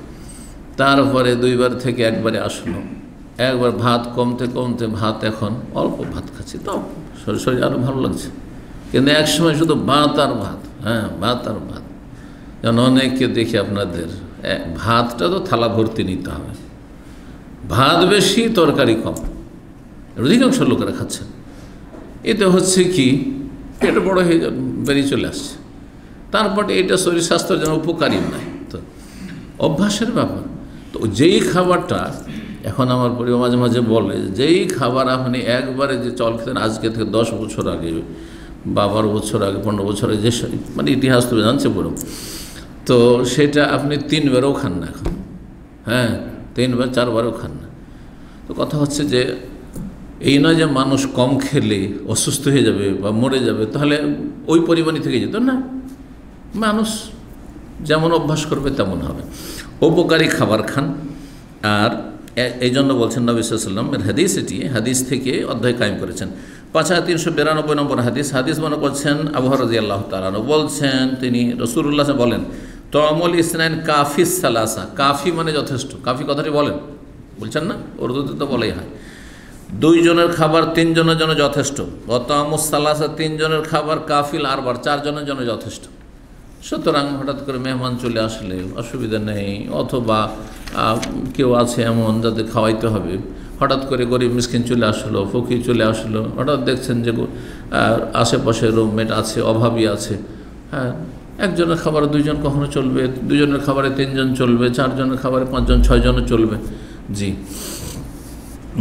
Speaker 1: তারপরে 2 বার থেকে 1 বারে আসলো। একবার ভাত কমতে কমতে ভাত এখন অল্প ভাত খাচ্ছি, তাও শরীর আরও ভালো লাগছে। কিন্তু এক সময় শুধু ভাত আর ভাত, ভাত আর ভাত। যেমন অনেককে দেখি আপনাদের ভাতটা তো থালা ভর্তি নিতে হবে, ভাত বেশি তরকারি কম, অধিকাংশ লোকেরা খাচ্ছেন। এতে হচ্ছে কি, পেট বড় হয়ে বেরিয়ে চলে আসছে। তারপরে এটা শরীর স্বাস্থ্যের জন্য উপকারী নয়, তো অভ্যাসের ব্যাপার। তো যেই খাবারটা এখন আমার পরিবার মাঝে মাঝে বলে, যেই খাবার আপনি একবারে যে চল খেতেন আজকে থেকে 10 বছর আগে, 12 বছর আগে, 15 বছর আগে, যে মানে ইতিহাস তো জানছে পুরো, তো সেটা আপনি 3 বারও খান না এখন। 3 বার 4 বারও খান না। তো কথা হচ্ছে যে এই নয় যে মানুষ কম খেলে অসুস্থ হয়ে যাবে বা মরে যাবে, তাহলে ওই পরিমাণই থেকে যেত না। মানুষ যেমন অভ্যাস করবে তেমন হবে। উপকারী খাবার খান। আর এই জন্য বলছেন নবী সাল্লাল্লাহু আলাইহি ওয়াসাল্লামের হাদিস, এটি হাদিস থেকে অধ্যায় কায়েম করেছেন। 5392 নম্বর হাদিস মনে করছেন আবু হুরায়রা রাদিয়াল্লাহু তাআলা আনহু বলছেন, তিনি রাসূলুল্লাহ বলেন, তাআমুল ইসনাইন কাফিস সালাসা। কাফি মানে যথেষ্ট। কাফি কথাটি বলছেন না, উর্দুতে তো বলাই হয়। 2 জনের খাবার 3 জনের জন্য যথেষ্ট। তাআমুস সালাসা, 3 জনের খাবার, কাফিল আরবার, 4 জনের জন্য যথেষ্ট। সুতরাং হঠাৎ করে মেহমান চলে আসলে অসুবিধা নেই, অথবা কেউ আছে এমন যাদের খাওয়াইতে হবে, হঠাৎ করে গরিব মিসকিন চলে আসলো, ফকির চলে আসলো, হঠাৎ দেখছেন যে আশেপাশে রুমমেট আছে, অভাবী আছে, একজনের খাবারে 2 জন কখনো চলবে, 2 জনের খাবারে 3 জন চলবে, 4 জনের খাবারে 5 জন 6 জনও চলবে। জি,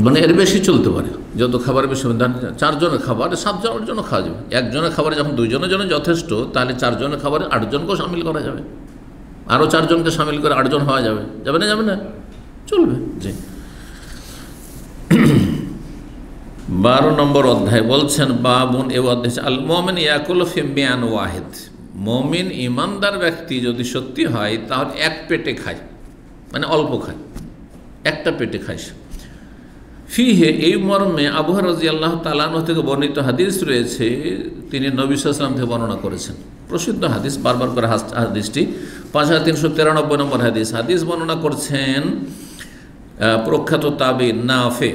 Speaker 1: মানে এর বেশি চলতে পারে। যত খাবার বেশি, 4 জনের খাবার 7 জনের জন্য খাওয়া যাবে। 1 জনের খাবারে যখন 2 জনের জন্য যথেষ্ট, তাহলে 4 জনের খাবারে 8 জনকেও সামিল করা যাবে, আরও 4 জনকে সামিল করে 8 জন হওয়া যাবে। যাবে না চলবে। জি। 12 নম্বর অধ্যায় বলছেন বাবুন, এ অধ্যায় আল মুমিন ইয়াকুলু ফি মিআন ওয়াহিদ। মুমিন ইমানদার ব্যক্তি যদি সত্যি হয় তাহলে 1 পেটে খায়, মানে অল্প খায়, একটা পেটে খায়। ফিহে, এই মর্মে আবু হুরায়রা রাদিয়াল্লাহু তাআলা আনহু থেকে বর্ণিত হাদিস রয়েছে, তিনি নবী সাল্লাল্লাহু আলাইহি ওয়াসাল্লাম থেকে বর্ণনা করেছেন। প্রসিদ্ধ হাদিস, বারবার করে হাদিসটি 5393 নম্বর হাদিস বর্ণনা করছেন প্রখ্যাত তাবি নাফে,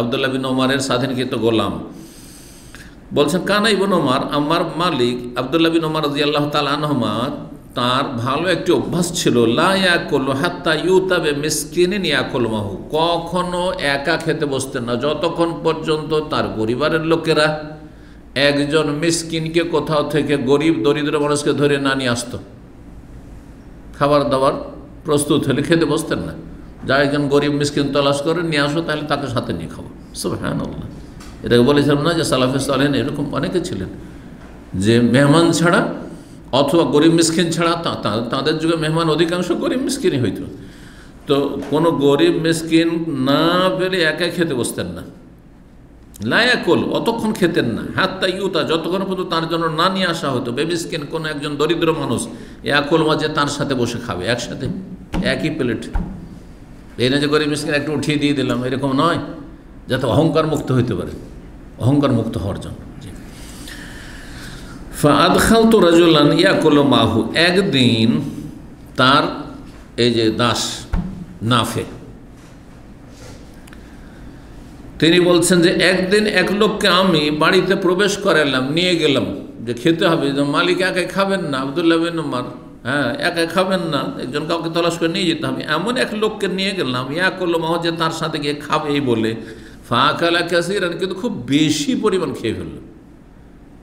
Speaker 1: আব্দুল্লাহ বিন ওমরের স্বাধীনকৃত গোলাম। বলছেন, কানা ইবনে ওমর, আমার মালিক আব্দুল্লাহ বিন ওমর রাদিয়াল্লাহু তাআলা আনহুমা, তার ভালো একটি অভ্যাস ছিল, লা ইয়াকুলু হাত্তা ইউতাবে মিসকিনিন ইয়াকুল মাহু। কখনো একা খেতে বসতেন না যতক্ষণ পর্যন্ত তার পরিবারের লোকেরা একজন মিসকিনকে কোথাও থেকে, গরিব দরিদ্র মানুষকে ধরে না নিয়ে আসতো। খাবার দাবার প্রস্তুত হলে খেতে বসতেন না। যা একজন গরিব মিসকিন তলাশ করে নিয়ে আসো, তাহলে তাকে সাথে নিয়ে খাবো। সুবহানাল্লাহ। এটাকে বলেছিলাম না যে সালাফে সালেহিন এরকম অনেকে ছিলেন যে মেহমান ছাড়া অথবা গরিব মিসকিন ছাড়া তাদের যুগে মেহমান অধিকাংশ গরিব মিসকিনই হইত। তো কোনো গরিব মিসকিন না পেলে একা খেতে বসতেন না, লায়াকুল অতক্ষণ খেতেন না, হাত্তা ইউতা যতক্ষণ পর্যন্ত তার জন্য না নিয়ে আসা হতো। বেমিসকিন কোনো একজন দরিদ্র মানুষ ইয়াকুল মাঝে তার সাথে বসে খাবে একসাথে একই প্লেট। এই না যে গরিব মিসকিন একটু উঠিয়ে দিয়ে দিলাম, এরকম নয়, যাতে অহংকার মুক্ত হইতে পারে, অহংকার মুক্ত হওয়ার জন্য। ফাআদখালতু রাজুলান ইয়াকুলু মাহু, একদিন তার এই যে দাস নাফে তিনি বলছেন যে একদিন এক লোককে আমি বাড়িতে প্রবেশ করালাম, নিয়ে গেলাম, যে খেতে হবে, যে মালিক একাই খাবেন না, আব্দুল্লাহ বিন উমর, হ্যাঁ একাই খাবেন না, একজন কাউকে তলাশ করে নিয়ে যেতে হবে। এমন এক লোককে নিয়ে গেলাম ইয়াকুলু মাহু, যে তার সাথে গিয়ে খাবে এই বলে, ফাআকালা কাসীরান, কিন্তু খুব বেশি পরিমাণ খেয়ে ফেললো,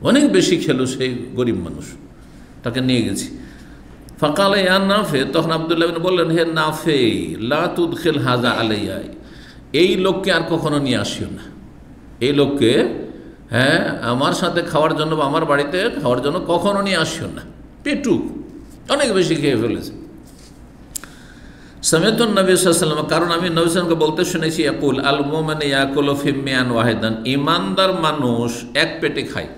Speaker 1: অনেক বেশি খেলো সেই গরিব মানুষ, তাকে নিয়ে গেছি। ফাকালা ইয়া নাফে, তখন আব্দুল্লাহ বিন বললেন, হে নাফে লা তুদখিল হাযা আলাইয়া, এই লোককে আর কখনো নিয়ে আসিও না, এই লোককে হ্যাঁ আমার সাথে খাওয়ার জন্য বা আমার বাড়িতে খাওয়ার জন্য কখনো নিয়ে আসিও না, পেটুক অনেক বেশি খেয়ে ফেলেছে। সামিতুন নবী সাল্লাল্লাহু আলাইহি ওয়াসাল্লাম, কারণ আমি নবী সাল্লাল্লাহু আলাইহি ওয়াসাল্লামকে বলতে শুনেছি, ইয়াকুল আল মুমিনু ইয়াকুলু ফি মিয়ান ওয়াহিদান, ইমানদার মানুষ এক পেটে খায়,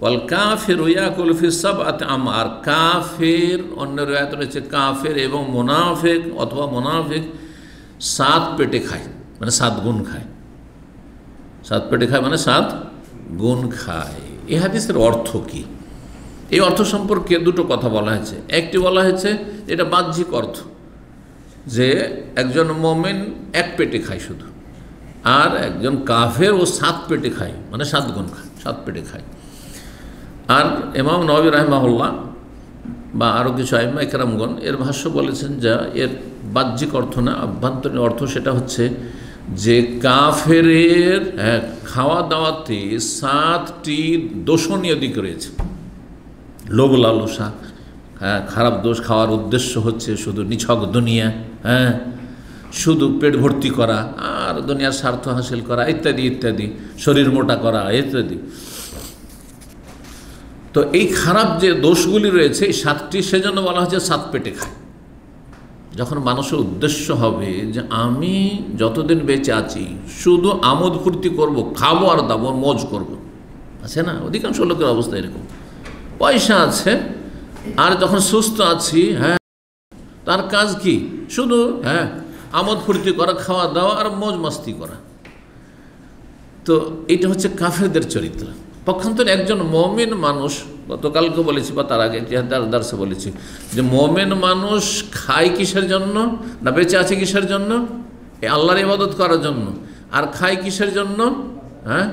Speaker 1: ওয়াল কাফিরু ইয়াকুলু ফি সাবআতি আমআর, কাফির, অন্য riwayat রয়েছে কাফির এবং মুনাফিক অথবা মুনাফিক 7 পেটে খায়, মানে 7 গুণ খায়, 7 পেটে খায় মানে 7 গুণ খায়। এই হাদিসের অর্থ কি? এই অর্থ সম্পর্কে দুটো কথা বলা হয়েছে। একটি বলা হয়েছে এটা বাহ্যিক অর্থ, যে একজন মুমিন এক পেটে খায় শুধু, আর একজন কাফের ও 7 পেটে খায়, মানে 7 গুণ খায়, 7 পেটে খায়। আর ইমাম নববী রাহিমাহুল্লাহ বা আরও কিছু আইম্মা ইকরামগণ এর ভাষ্য বলেছেন, যা এর বাহ্যিক অর্থ না, আভ্যন্তরীণ অর্থ, সেটা হচ্ছে যে কাফেরের খাওয়া দাওয়াতে 7টি দোষণীয় দিক রয়েছে। লোভ লালসা, হ্যাঁ খারাপ দোষ, খাওয়ার উদ্দেশ্য হচ্ছে শুধু নিছক দুনিয়া, হ্যাঁ শুধু পেট ভর্তি করা আর দুনিয়ার স্বার্থ হাসিল করা ইত্যাদি ইত্যাদি, শরীর মোটা করা ইত্যাদি। তো এই খারাপ যে দোষগুলি রয়েছে এই 7টি, সেজন্য বলা হচ্ছে 7 পেটে খায়। যখন মানুষের উদ্দেশ্য হবে যে আমি যতদিন বেঁচে আছি শুধু আমোদ ফুর্তি করব, খাবো আর দাবো, মজ করব, আছে না অধিকাংশ লোকের অবস্থা এরকম, পয়সা আছে আর যখন সুস্থ আছি, হ্যাঁ তার কাজ কি শুধু হ্যাঁ আমোদ ফুর্তি করা, খাওয়া দাওয়া আর মজ মাস্তি করা। তো এটা হচ্ছে কাফেরদের চরিত্র। পক্ষান্তরে একজন মুমিন মানুষ, গতকালকে বলেছি বা তার আগে দার্সে বলেছি, যে মুমিন মানুষ খায় কিসের জন্য, না বেঁচে আছে কিসের জন্য, এই আল্লাহর ইবাদত করার জন্য। আর খায় কিসের জন্য, হ্যাঁ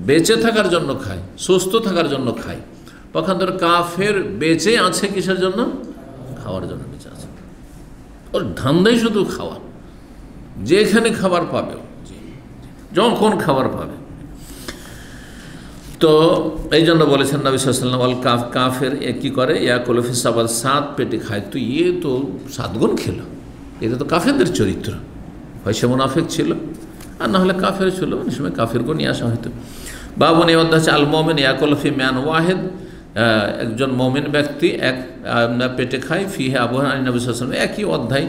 Speaker 1: বেঁচে থাকার জন্য খায়, সুস্থ থাকার জন্য খায়। পক্ষান্তরে কাফের বেঁচে আছে কিসের জন্য, খাওয়ার জন্য বেঁচে আছে, ওর ধান্দাই শুধু খাওয়ার, যেখানে খাবার পাবে, যখন খাবার পাবে। তো এই জন্য বলেছেন নবী সাল্লাল্লাহু আলাইহি ওয়াসাল্লাম, আল কাফের কী করে, ইয়াকুলু ফি সাবআত, 7 পেটে খায়। তো তো 7 গুণ খেলো, এটা তো কাফেরদের চরিত্র, হয় সে মুনাফিক ছিল আর না হলে কাফের ছিল, অনেক সময় কাফেরকেও নিয়ে আসা হয়তো। বাবুন এই অধ্যায় হচ্ছে আল মুমিন ইয়াকুলু ফি মিয়ান ওয়াহিদ, একজন মুমিন ব্যক্তি এক পেটে খায়, ফিহে আবু নবী সাল্লাল্লাহু আলাইহি ওয়াসাল্লাম, একই অধ্যায়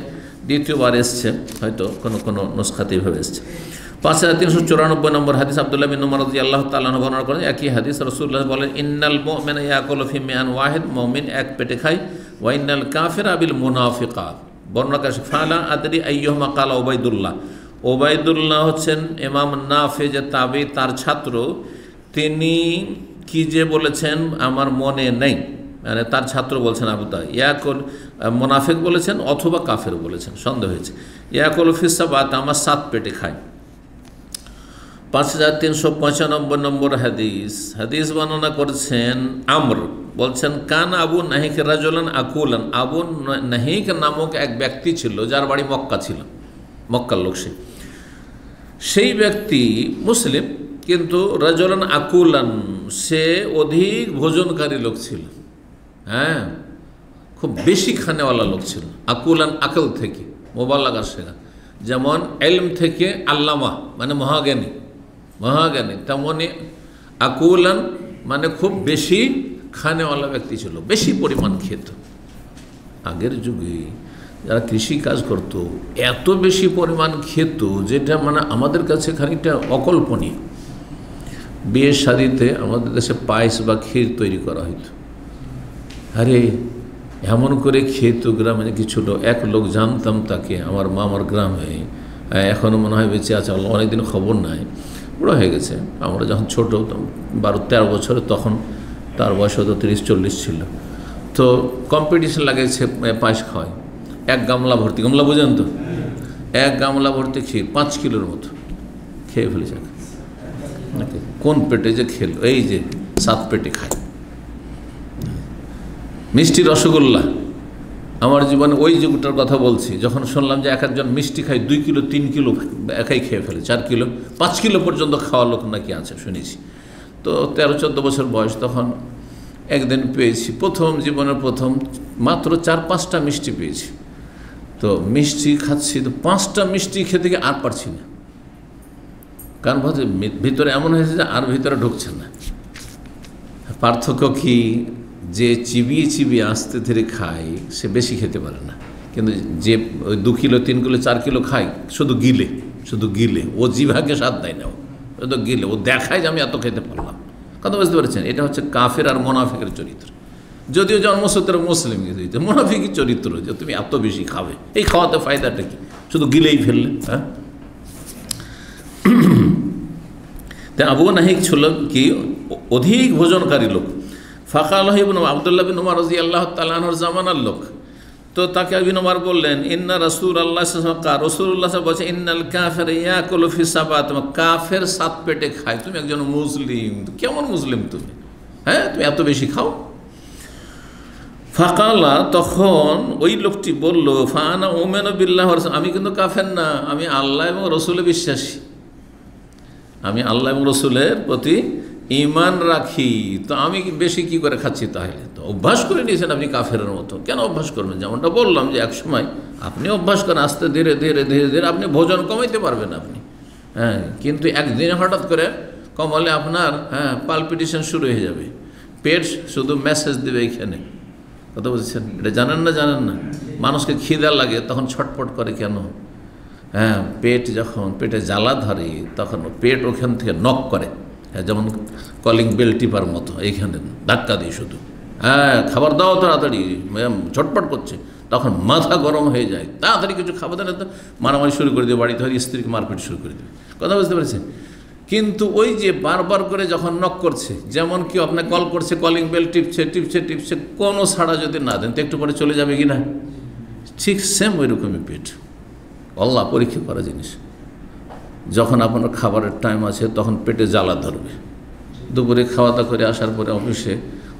Speaker 1: দ্বিতীয়বার এসছে, হয়তো কোনো নুসখাতে এইভাবে এসছে। 5394 নম্বর হাদিস, আব্দুল্লাহ বিন উমর রাদিয়াল্লাহু তাআলা আনহু বর্ণনা করেন একই হাদিস, রাসূলুল্লাহ বলেন, ইন্নাল মুমিনা ইয়াকুলু ফি মিয়ান ওয়াহিদ, মুমিন এক পেটে খায়, ওয়া ইন্নাল কাফিরা বিল মুনাফিকা। বর্ণনা করেন ফালা আদরি আইয়ুহুমা ক্বালা উবাইদুল্লাহ, ওবায়দুল্লাহ হচ্ছেন ইমাম নাফে যে তাবি, তার ছাত্র, তিনি কি যে বলেছেন আমার মনে নেই, মানে তার ছাত্র বলছেন আবু তা, ইয়াকুল মুনাফিক বলেছেন অথবা কাফের বলেছেন, সন্দেহ হয়েছে। ইয়াকুলু ফিস সাবআত, আমার 7 পেটে খায়। 5395 নম্বর হাদিস বর্ণনা করছেন আমর, বলছেন কান আবু নাহিক রাজুলান আকুলান, আবু নাহিক নামক এক ব্যক্তি ছিল যার বাড়ি মক্কা ছিল, মক্কার লোক সেই ব্যক্তি মুসলিম, কিন্তু রাজুলান আকুলান, সে অধিক ভোজনকারী লোক ছিল, হ্যাঁ খুব বেশি খানেওয়ালা লোক ছিল। আকুলান আকল থেকে মোবাল্লাগার শেখা, যেমন এলম থেকে আল্লামা মানে মহাজ্ঞানী, তেমনি আকুলান মানে খুব বেশি খানেওয়ালা ব্যক্তি ছিল, বেশি পরিমাণ খেত। আগের যুগে যারা কৃষি কাজ করত এত বেশি পরিমাণ খেত যেটা মানে আমাদের কাছে খানিকটা অকল্পনীয়। বিয়ের শাদিতে আমাদের দেশে পায়েস বা ক্ষীর তৈরি করা হইতো। আরে এমন করে খেত গ্রামে কিছু লোক, এক লোক জানতাম তাকে, আমার মামার গ্রামে, এখনও মনে হয় বেঁচে আছে, অনেকদিন খবর নাই, বড় হয়ে গেছে। আমরা যখন ছোটো 12-13 বছরে, তখন তার বয়স হয়তো 30-40 ছিল। তো কম্পিটিশন লাগেছে পায়েস খাওয়ায়, 1 গামলা ভর্তি, গামলা বোঝেন তো, 1 গামলা ভর্তি ক্ষীর 5 কিলোর মতো খেয়ে ফেলেছে। কোন পেটে যে খেল, এই যে 7 পেটে খায়। মিষ্টি রসগোল্লা, আমার জীবনে ওই যুগটার কথা বলছি, যখন শুনলাম যে এক একজন মিষ্টি খায় 2 কিলো 3 কিলো একাই খেয়ে ফেলে, 4 কিলো 5 কিলো পর্যন্ত খাওয়া লোক নাকি আছে শুনেছি। তো 13-14 বছর বয়স, তখন একদিন পেয়েছি, জীবনের প্রথম মাত্র 4-5টা মিষ্টি পেয়েছি। তো মিষ্টি খাচ্ছি, তো 5টা মিষ্টি খেতে গিয়ে আর পারছি না, কারণ ভিতরে এমন হয়েছে যে আর ভিতরে ঢুকছে না। পার্থক্য কি, যে চিবিয়ে চিবিয়ে আস্তে ধীরে খায় সে বেশি খেতে পারে না, কিন্তু যে ওই 2 কিলো 3 কিলো 4 কিলো খায় শুধু গিলে, ও জিভাকে স্বাদ দেয় না, ও তো গিলে, ও দেখায় যে আমি এত খেতে পারলাম। কথা বুঝতে পারছেন? এটা হচ্ছে কাফের আর মোনাফিকের চরিত্র। যদিও জন্মসূত্রে মুসলিম, মোনাফিকের চরিত্র যে তুমি এত বেশি খাবে, এই খাওয়াতে ফায়দাটা কি, শুধু গিলেই ফেললে। হ্যাঁ, তাই আবু নাহিক ছিল কি অধিক ভোজনকারী লোক। ফাকাল ইবনে আব্দুল্লাহ বিন উমর রাদিয়াল্লাহু তাআলা আনহুর জামানার লোক। তো তাকে ইবনে উমর বললেন, ইন্না রাসূলুল্লাহ সাল্লাল্লাহু আলাইহি ওয়াসাল্লাম বলেছে, ইন্নাল কাফির ইয়াকুলু ফি সাবাত, কাফের 7 পেটে খায়। তুমি একজন মুসলিম, কেমন মুসলিম তুমি? হ্যাঁ, তুমি এত বেশি খাও। ফাকালা, তখন ওই লোকটি বলল, ফানা উমিনু বিল্লাহি ওয়া রাসূলিহি, আমি কিন্তু কাফের না, আমি আল্লাহ এবং রসুলে বিশ্বাসী, আমি আল্লাহ এবং রসুলের প্রতি ঈমান রাখি। তো আমি বেশি কি করে খাচ্ছি? তাহলে তো অভ্যাস করে নিয়েছেন আপনি কাফেরের মতো। কেন অভ্যাস করবেন? যেমনটা বললাম যে এক সময় আপনি অভ্যাস করেন, আস্তে ধীরে ধীরে ধীরে ধীরে আপনি ভোজন কমাইতে পারবেন আপনি। হ্যাঁ, কিন্তু একদিনে হঠাৎ করে কমালে আপনার পালপিটেশন শুরু হয়ে যাবে, পেট শুধু মেসেজ দেবে এইখানে। কথা বলছেন? এটা জানেন না? মানুষকে খিদা লাগে তখন ছটপট করে কেন? হ্যাঁ, পেট যখন পেটে জ্বালা ধরে তখন পেট ওখান থেকে নক করে, যেমন কলিং বেল টিপার মতো, এইখানে ধাক্কা দিয়ে শুধু, হ্যাঁ খাবার দাও তাড়াতাড়ি, ছটপট করছে, তখন মাথা গরম হয়ে যায়, তাড়াতাড়ি কিছু খাবার দেয় না তো মারামারি শুরু করে দেবে, বাড়িতে হয়তো স্ত্রীকে মারপিট শুরু করে দেবে। কথা বুঝতে পেরেছেন? কিন্তু ওই যে বারবার করে যখন নক করছে, যেমন কেউ আপনার কল করছে, কলিং বেল টিপছে, কোনো সাড়া যদি না দেন তো একটু পরে চলে যাবে কি না? ঠিক সেম ওই রকমই পেট, আল্লাহ পরীক্ষা করা জিনিস। যখন আপনার খাবারের টাইম আছে তখন পেটে জ্বালা ধরবে, দুপুরে খাওয়া দাওয়া করে আসার পরে অফিসে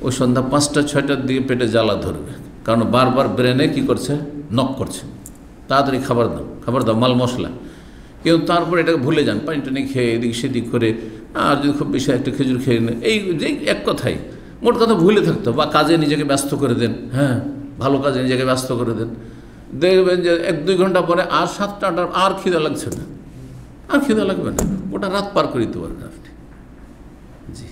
Speaker 1: ওই সন্ধ্যা 5টা-6টার দিকে পেটে জ্বালা ধরবে, কারণ বারবার ব্রেনে কি করছে? নক করছে, তাড়াতাড়ি খাবার দাও মাল মশলা। কিন্তু তারপরে এটাকে ভুলে যান, পানি টানি খেয়ে এদিক সেদিক করে, আর যদি খুব বেশি একটা খেজুর খেয়ে নেন, এই যে এক কথাই মোট কথা ভুলে থাকতো, বা কাজে নিজেকে ব্যস্ত করে দেন। হ্যাঁ, ভালো কাজে নিজেকে ব্যস্ত করে দেন, দেখবেন যে 1-2 ঘন্টা পরে আর 7টা আর খিদা লাগছে না, আর খিদা লাগবে না, ওটা রাত পার করে দিতে পারবেন আপনি। জি,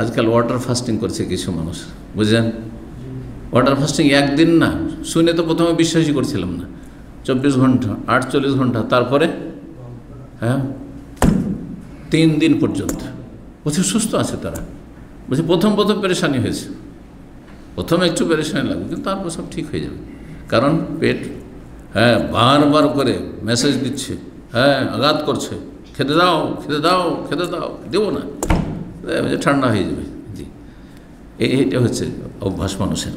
Speaker 1: আজকাল ওয়াটার ফাস্টিং করছে কিছু মানুষ, বুঝলেন? ওয়াটার ফাস্টিং একদিন না, শুনে তো প্রথমে বিশ্বাসই করছিলাম না, 24 ঘন্টা 48 ঘন্টা, তারপরে 3 দিন পর্যন্ত বলছে সুস্থ আছে তারা। বলছে প্রথম পেরেশানি হয়েছে, প্রথমে একটু পেরেশানি লাগবে, কিন্তু তারপর সব ঠিক হয়ে যাবে, কারণ পেট বারবার করে মেসেজ দিচ্ছে, আঘাত করছে, খেতে দাও, দেবো না, ঠান্ডা হয়ে যাবে। জি, এইটা হচ্ছে অভ্যাস মানুষের।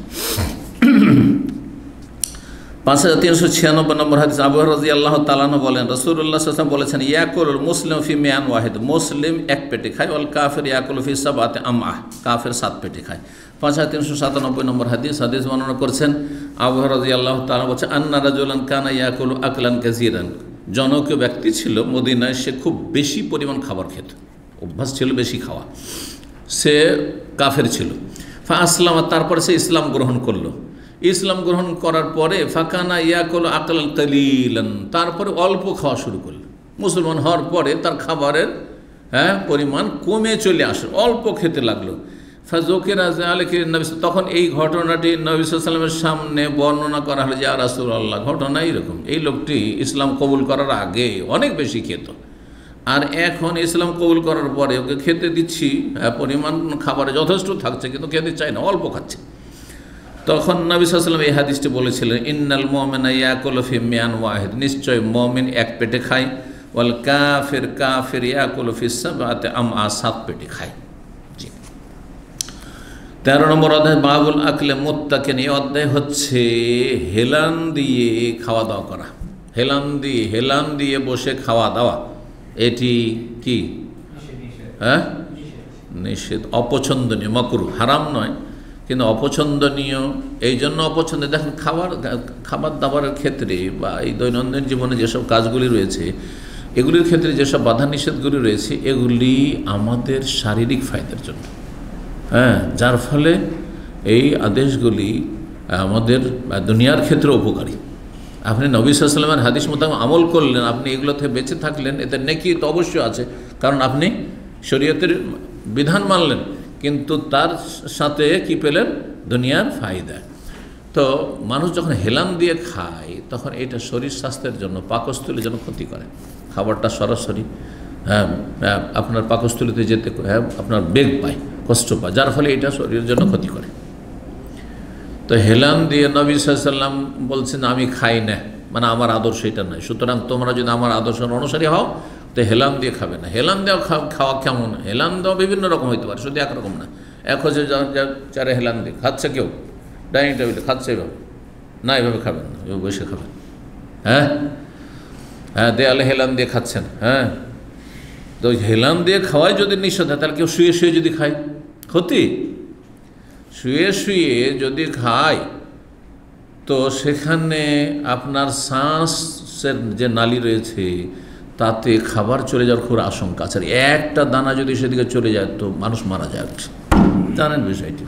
Speaker 1: 5396 নম্বর হাদিস, আবু হুরায়রা রাদিয়াল্লাহু তাআলা আনহু বলেন, রাসূলুল্লাহ সাল্লাল্লাহু আলাইহি ওয়াসাল্লাম বলেছেন, ইয়াকুলুল মুসলিমু ফি মিআন ওয়াহিদ, মুসলিম 1 পেটে খায়, ওয়াল কাফির ইয়াকুলু ফি সাবআতি আমআহ, কাফির 7 পেটে খায়। 5397 নম্বর হাদিস বর্ণনা করছেন আবু হুরায়রা রাদিয়াল্লাহু তাআলা বলেছেন, আন্না রাজুলান কানা ইয়াকুলু আকলান কাসীরান, জনৈক ব্যক্তি ছিল মদিনায়, সে খুব বেশি পরিমাণ খাবার খেত, অভ্যাস ছিল বেশি খাওয়া, সে কাফের ছিল। ফা আসলামা, তারপরে সে ইসলাম গ্রহণ করলো। ইসলাম গ্রহণ করার পরে ফাকানা ইয়াকুলু আকলান কালিলান, তারপরে অল্প খাওয়া শুরু করলো। মুসলমান হওয়ার পরে তার খাবারের পরিমাণ কমে চলে আসে, অল্প খেতে লাগলো। ফাজুকির আলিকে নবী, তখন এই ঘটনাটি নবী সাল্লাল্লাহু আলাইহি ওয়াসাল্লামের সামনে বর্ণনা করা হলো যে ইয়া রাসূলুল্লাহ, ঘটনা এইরকম, এই লোকটি ইসলাম কবুল করার আগে অনেক বেশি খেত, আর এখন ইসলাম কবুল করার পরে ওকে খেতে দিচ্ছি, পরিমাণ খাবারে যথেষ্ট থাকছে কিন্তু খেতে চায় না, অল্প খাচ্ছে। তখন নবী সাল্লাল্লাহু আলাইহি ওয়াসাল্লাম এই হাদিসটি বলেছিলেন, ইন্নাল মুমিনা ইয়াকুলু ফি মিয়ান ওয়াহিদ, নিশ্চয় মুমিন এক পেটে খায়, ওয়াল কাফির ইয়াকুলু ফি সাবআতি আমআ, সাত পেটে খায়। জি। 13 নম্বর অধ্যায় বাবুল আকলে মুত্তাকিন, এই অধ্যায় হচ্ছে হেলান দিয়ে খাওয়া দাওয়া করা, হেলান দিয়ে বসে খাওয়া দাওয়া, এটি কি হ্যাঁ নিষেধ, অপছন্দনীয়, মাকরুহ, হারাম নয় কিন্তু অপছন্দনীয়। এই জন্য অপছন্দ, দেখেন খাবার দাবারের ক্ষেত্রে বা এই দৈনন্দিন জীবনে যেসব কাজগুলি রয়েছে এগুলির ক্ষেত্রে যেসব বাধা নিষেধগুলি রয়েছে এগুলি আমাদের শারীরিক ফায়দার জন্য, হ্যাঁ, যার ফলে এই আদেশগুলি আমাদের দুনিয়ার ক্ষেত্রে উপকারী। আপনি নবী সাল্লাল্লাহু আলাইহি ওয়াসাল্লামের হাদিস মোতাবেক আমল করলেন, আপনি এগুলো থেকে বেঁচে থাকলেন, এতে নেকি তো অবশ্যই আছে, কারণ আপনি শরীয়তের বিধান মানলেন, কিন্তু তার সাথে কি পেলেন? দুনিয়ার ফায়দা। তো মানুষ যখন হেলান দিয়ে খায় তখন এটা শরীর স্বাস্থ্যের জন্য, পাকস্থলীর জন্য ক্ষতি করে। খাবারটা সরাসরি আপনার পাকস্থলীতে যেতে আপনার বেগ পায়, কষ্ট পায়, যার ফলে এটা শরীরের জন্য ক্ষতি করে। তো হেলান দিয়ে নবী সাল্লাল্লাহু আলাইহি ওয়াসাল্লাম বলছেন আমি খাই না, মানে আমার আদর্শ এটা নয়, সুতরাং তোমরা যদি আমার আদর্শের অনুসারী হও তো হেলান দিয়ে খাবে না। হেলান দেওয়া খাওয়া কেমন? হেলান দেওয়া বিভিন্ন রকম হইতে পারে, শুধু একরকম না। এক হচ্ছে চারে হেলান দিয়ে খাচ্ছে, কেউ ডাইনিং টেবিলে খাচ্ছে, এভাবে না, এভাবে খাবেন না, এভাবে বসে খাবেন, হ্যাঁ দেয়ালে হেলান দিয়ে খাচ্ছেন, হ্যাঁ। তো হেলান দিয়ে খাওয়াই যদি নিষেধ হয়, তাহলে কেউ শুয়ে শুয়ে যদি খায় ক্ষতি, শুয়ে শুয়ে যদি খায় তো সেখানে আপনার শ্বাসের যে নালী রয়েছে তাতে খাবার চলে যাওয়ার খুব আশঙ্কা আছে, আর একটা দানা যদি সেদিকে চলে যায় তো মানুষ মারা যায়। জানেন বিষয়টি,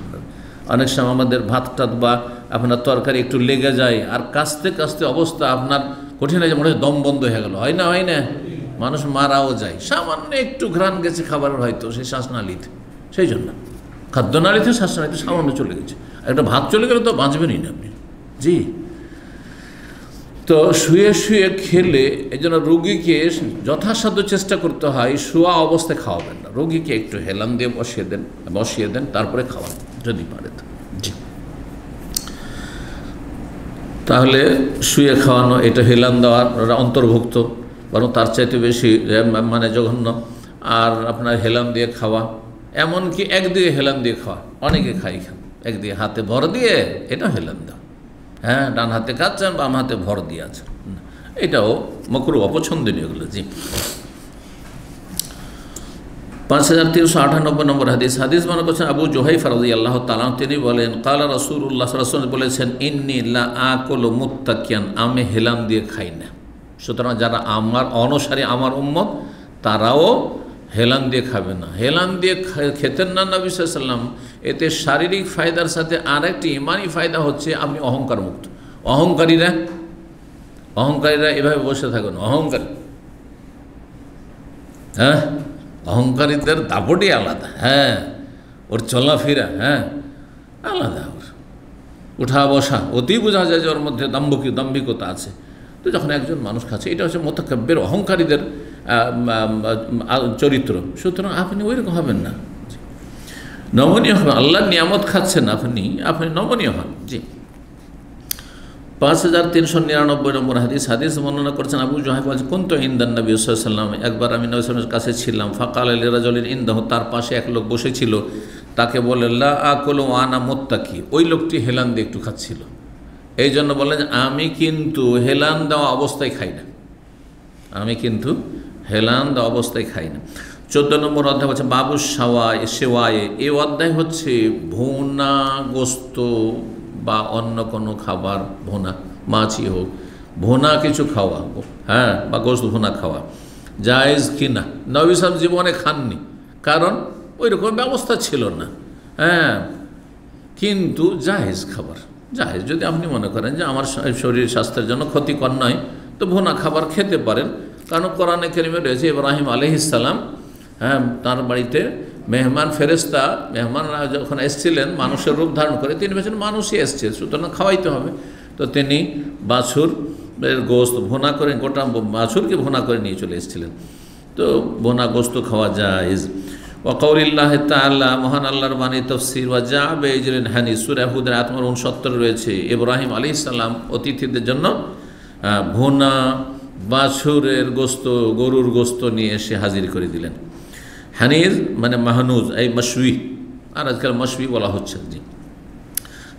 Speaker 1: অনেক সময় আমাদের ভাত টাত বা আপনার তরকারি একটু লেগে যায় আর কাস্তে কাস্তে অবস্থা আপনার কঠিন হয়ে যায়, মনে হয় দম বন্ধ হয়ে গেল, হয় না, মানুষ মারাও যায়, সামান্য একটু ঘ্রাণ গেছে খাবারের হয়তো সেই শ্বাসনালীতে, সেই জন্য খাদ্যনালীতে শ্বাসনালীতে সামান্য চলে গেছে, একটা ভাত চলে গেলে তো বাঁচবেনই না আপনি। জি। তো শুয়ে শুয়ে খেলে এই জন্য রোগীকে যথাসাধ্য চেষ্টা করতে হয় শোয়া অবস্থায় খাওয়াবেন না, রোগীকে একটু হেলান দিয়ে বসিয়ে দেন তারপরে খাওয়ান যদি পারে তো। জি। তাহলে শুয়ে খাওয়ানো এটা হেলান দেওয়ার অন্তর্ভুক্ত, বরং তার চাইতে বেশি মানে জঘন্য। আর আপনার হেলান দিয়ে খাওয়া, এমনকি একদিকে হেলান দিয়ে খাওয়া, অনেকে খান একদিকে হাতে ভর দিয়ে, এটা হেলান দেওয়া, হ্যাঁ, ডান হাতে খাচ্ছেন বাম হাতে ভর দিয়ে আছেন, এটাও মাকরুহ, অপছন্দনীয় এগুলো। জি। 5398 নম্বর হাদিস মনে করছেন আবু জুহাইফা রাদিয়াল্লাহু তাআলা, তিনি বলেন কালা রাসূলুল্লাহ সাল্লাল্লাহু আলাইহি ওয়াসাল্লাম বলেছেন, ইন্নী লা আকুলু মুত্তাকিয়ান, আমি হেলান দিয়ে খাই না। সুতরাং যারা আমার অনুসারী, আমার উম্মত, তারাও হেলান দিয়ে খাবে না। হেলান দিয়ে খেতেন না নবী সাল্লাল্লাহু আলাইহি ওয়াসাল্লাম। এতে শারীরিক ফায়দার সাথে আরেকটি ইমানি ফায়দা হচ্ছে আপনি অহংকার মুক্ত। অহংকারীরা এভাবে বসে থাকুন, হ্যাঁ, অহংকারীদের দাপটই আলাদা, হ্যাঁ, ওর চলাফেরা, হ্যাঁ, আলাদা, ওর উঠা বসা অতি বোঝা যায় যে ওর মধ্যে দাম্ভিকতা আছে। তো যখন একজন মানুষ খাচ্ছে, এটা হচ্ছে মুতাকাব্বির, অহংকারীদের চরিত্র। সুতরাং আপনি ওইরকম হবেন না, নমনীয় হবেন। আল্লাহর নিয়ামত খাচ্ছেন আপনি নমনীয় হন। জি। 5399 নম্বর হাদিস বর্ণনা করছেন আবু জুহাইফা, কুনতু ইনদান নবী সাল্লাল্লাহু আলাইহি ওয়াসাল্লাম, একবার আমি নবী সাল্লাল্লাহু আলাইহি ওয়াসাল্লামের কাছে ছিলাম, ফাকালা লিরাজুলিন ইনদাহু, তার পাশে এক লোক বসেছিল, তাকে বলে লা আকুলু ওয়া আনা মুত্তাকি, ওই লোকটি হেলান দিয়ে একটু খাচ্ছিল, এই জন্য বললেন আমি কিন্তু হেলান দেওয়া অবস্থায় খাই না, 14 নম্বর অধ্যায় হচ্ছে বাবু সেওয়ায়ে, এই অধ্যায় হচ্ছে ভুনা গোস্ত বা অন্য কোনো খাবার, ভুনা মাছই হোক, ভুনা কিছু খাওয়া, হ্যাঁ, বা গোস্ত ভুনা খাওয়া জায়েজ কিনা। নবী সাহেব জীবনে খাননি, কারণ ওই রকম ব্যবস্থা ছিল না, হ্যাঁ, কিন্তু জায়েজ খাবার, জায়েজ যদি আপনি মনে করেন যে আমার শরীর স্বাস্থ্যের জন্য ক্ষতিকর নয় তো ভুনা খাবার খেতে পারেন। কারণ কোরআনে কারিমে রয়েছে ইব্রাহিম আলাইহিস সালাম, হ্যাঁ, তার বাড়িতে মেহমান ফেরেশতা, মেহমানরা যখন এসেছিলেন মানুষের রূপ ধারণ করে, তিনি ভেবেছেন মানুষই এসছে, সুতরাং খাওয়াইতে হবে। তো তিনি বাছুরের গোস্ত ভুনা করে, গোটা বাছুরকে ভুনা করে নিয়ে চলে এসেছিলেন। তো ভুনা গোস্ত খাওয়া যায়। ওয়াকাউলিল্লাহ তাআলা, মহান আল্লাহর বাণী তাফসীর, ওয়া জাআ বিইজলিন হানিস, সূরা হুদের আয়াত নম্বর 69 রয়েছে, ইব্রাহিম আলাইহিস সালাম অতিথিদের জন্য ভুনা বাছুরের গোস্ত, গরুর গোস্ত নিয়ে এসে হাজির করে দিলেন। হানির মানে মাহনুজ, এই মশউই, আর আজকাল মশউই বলা হচ্ছে। জি,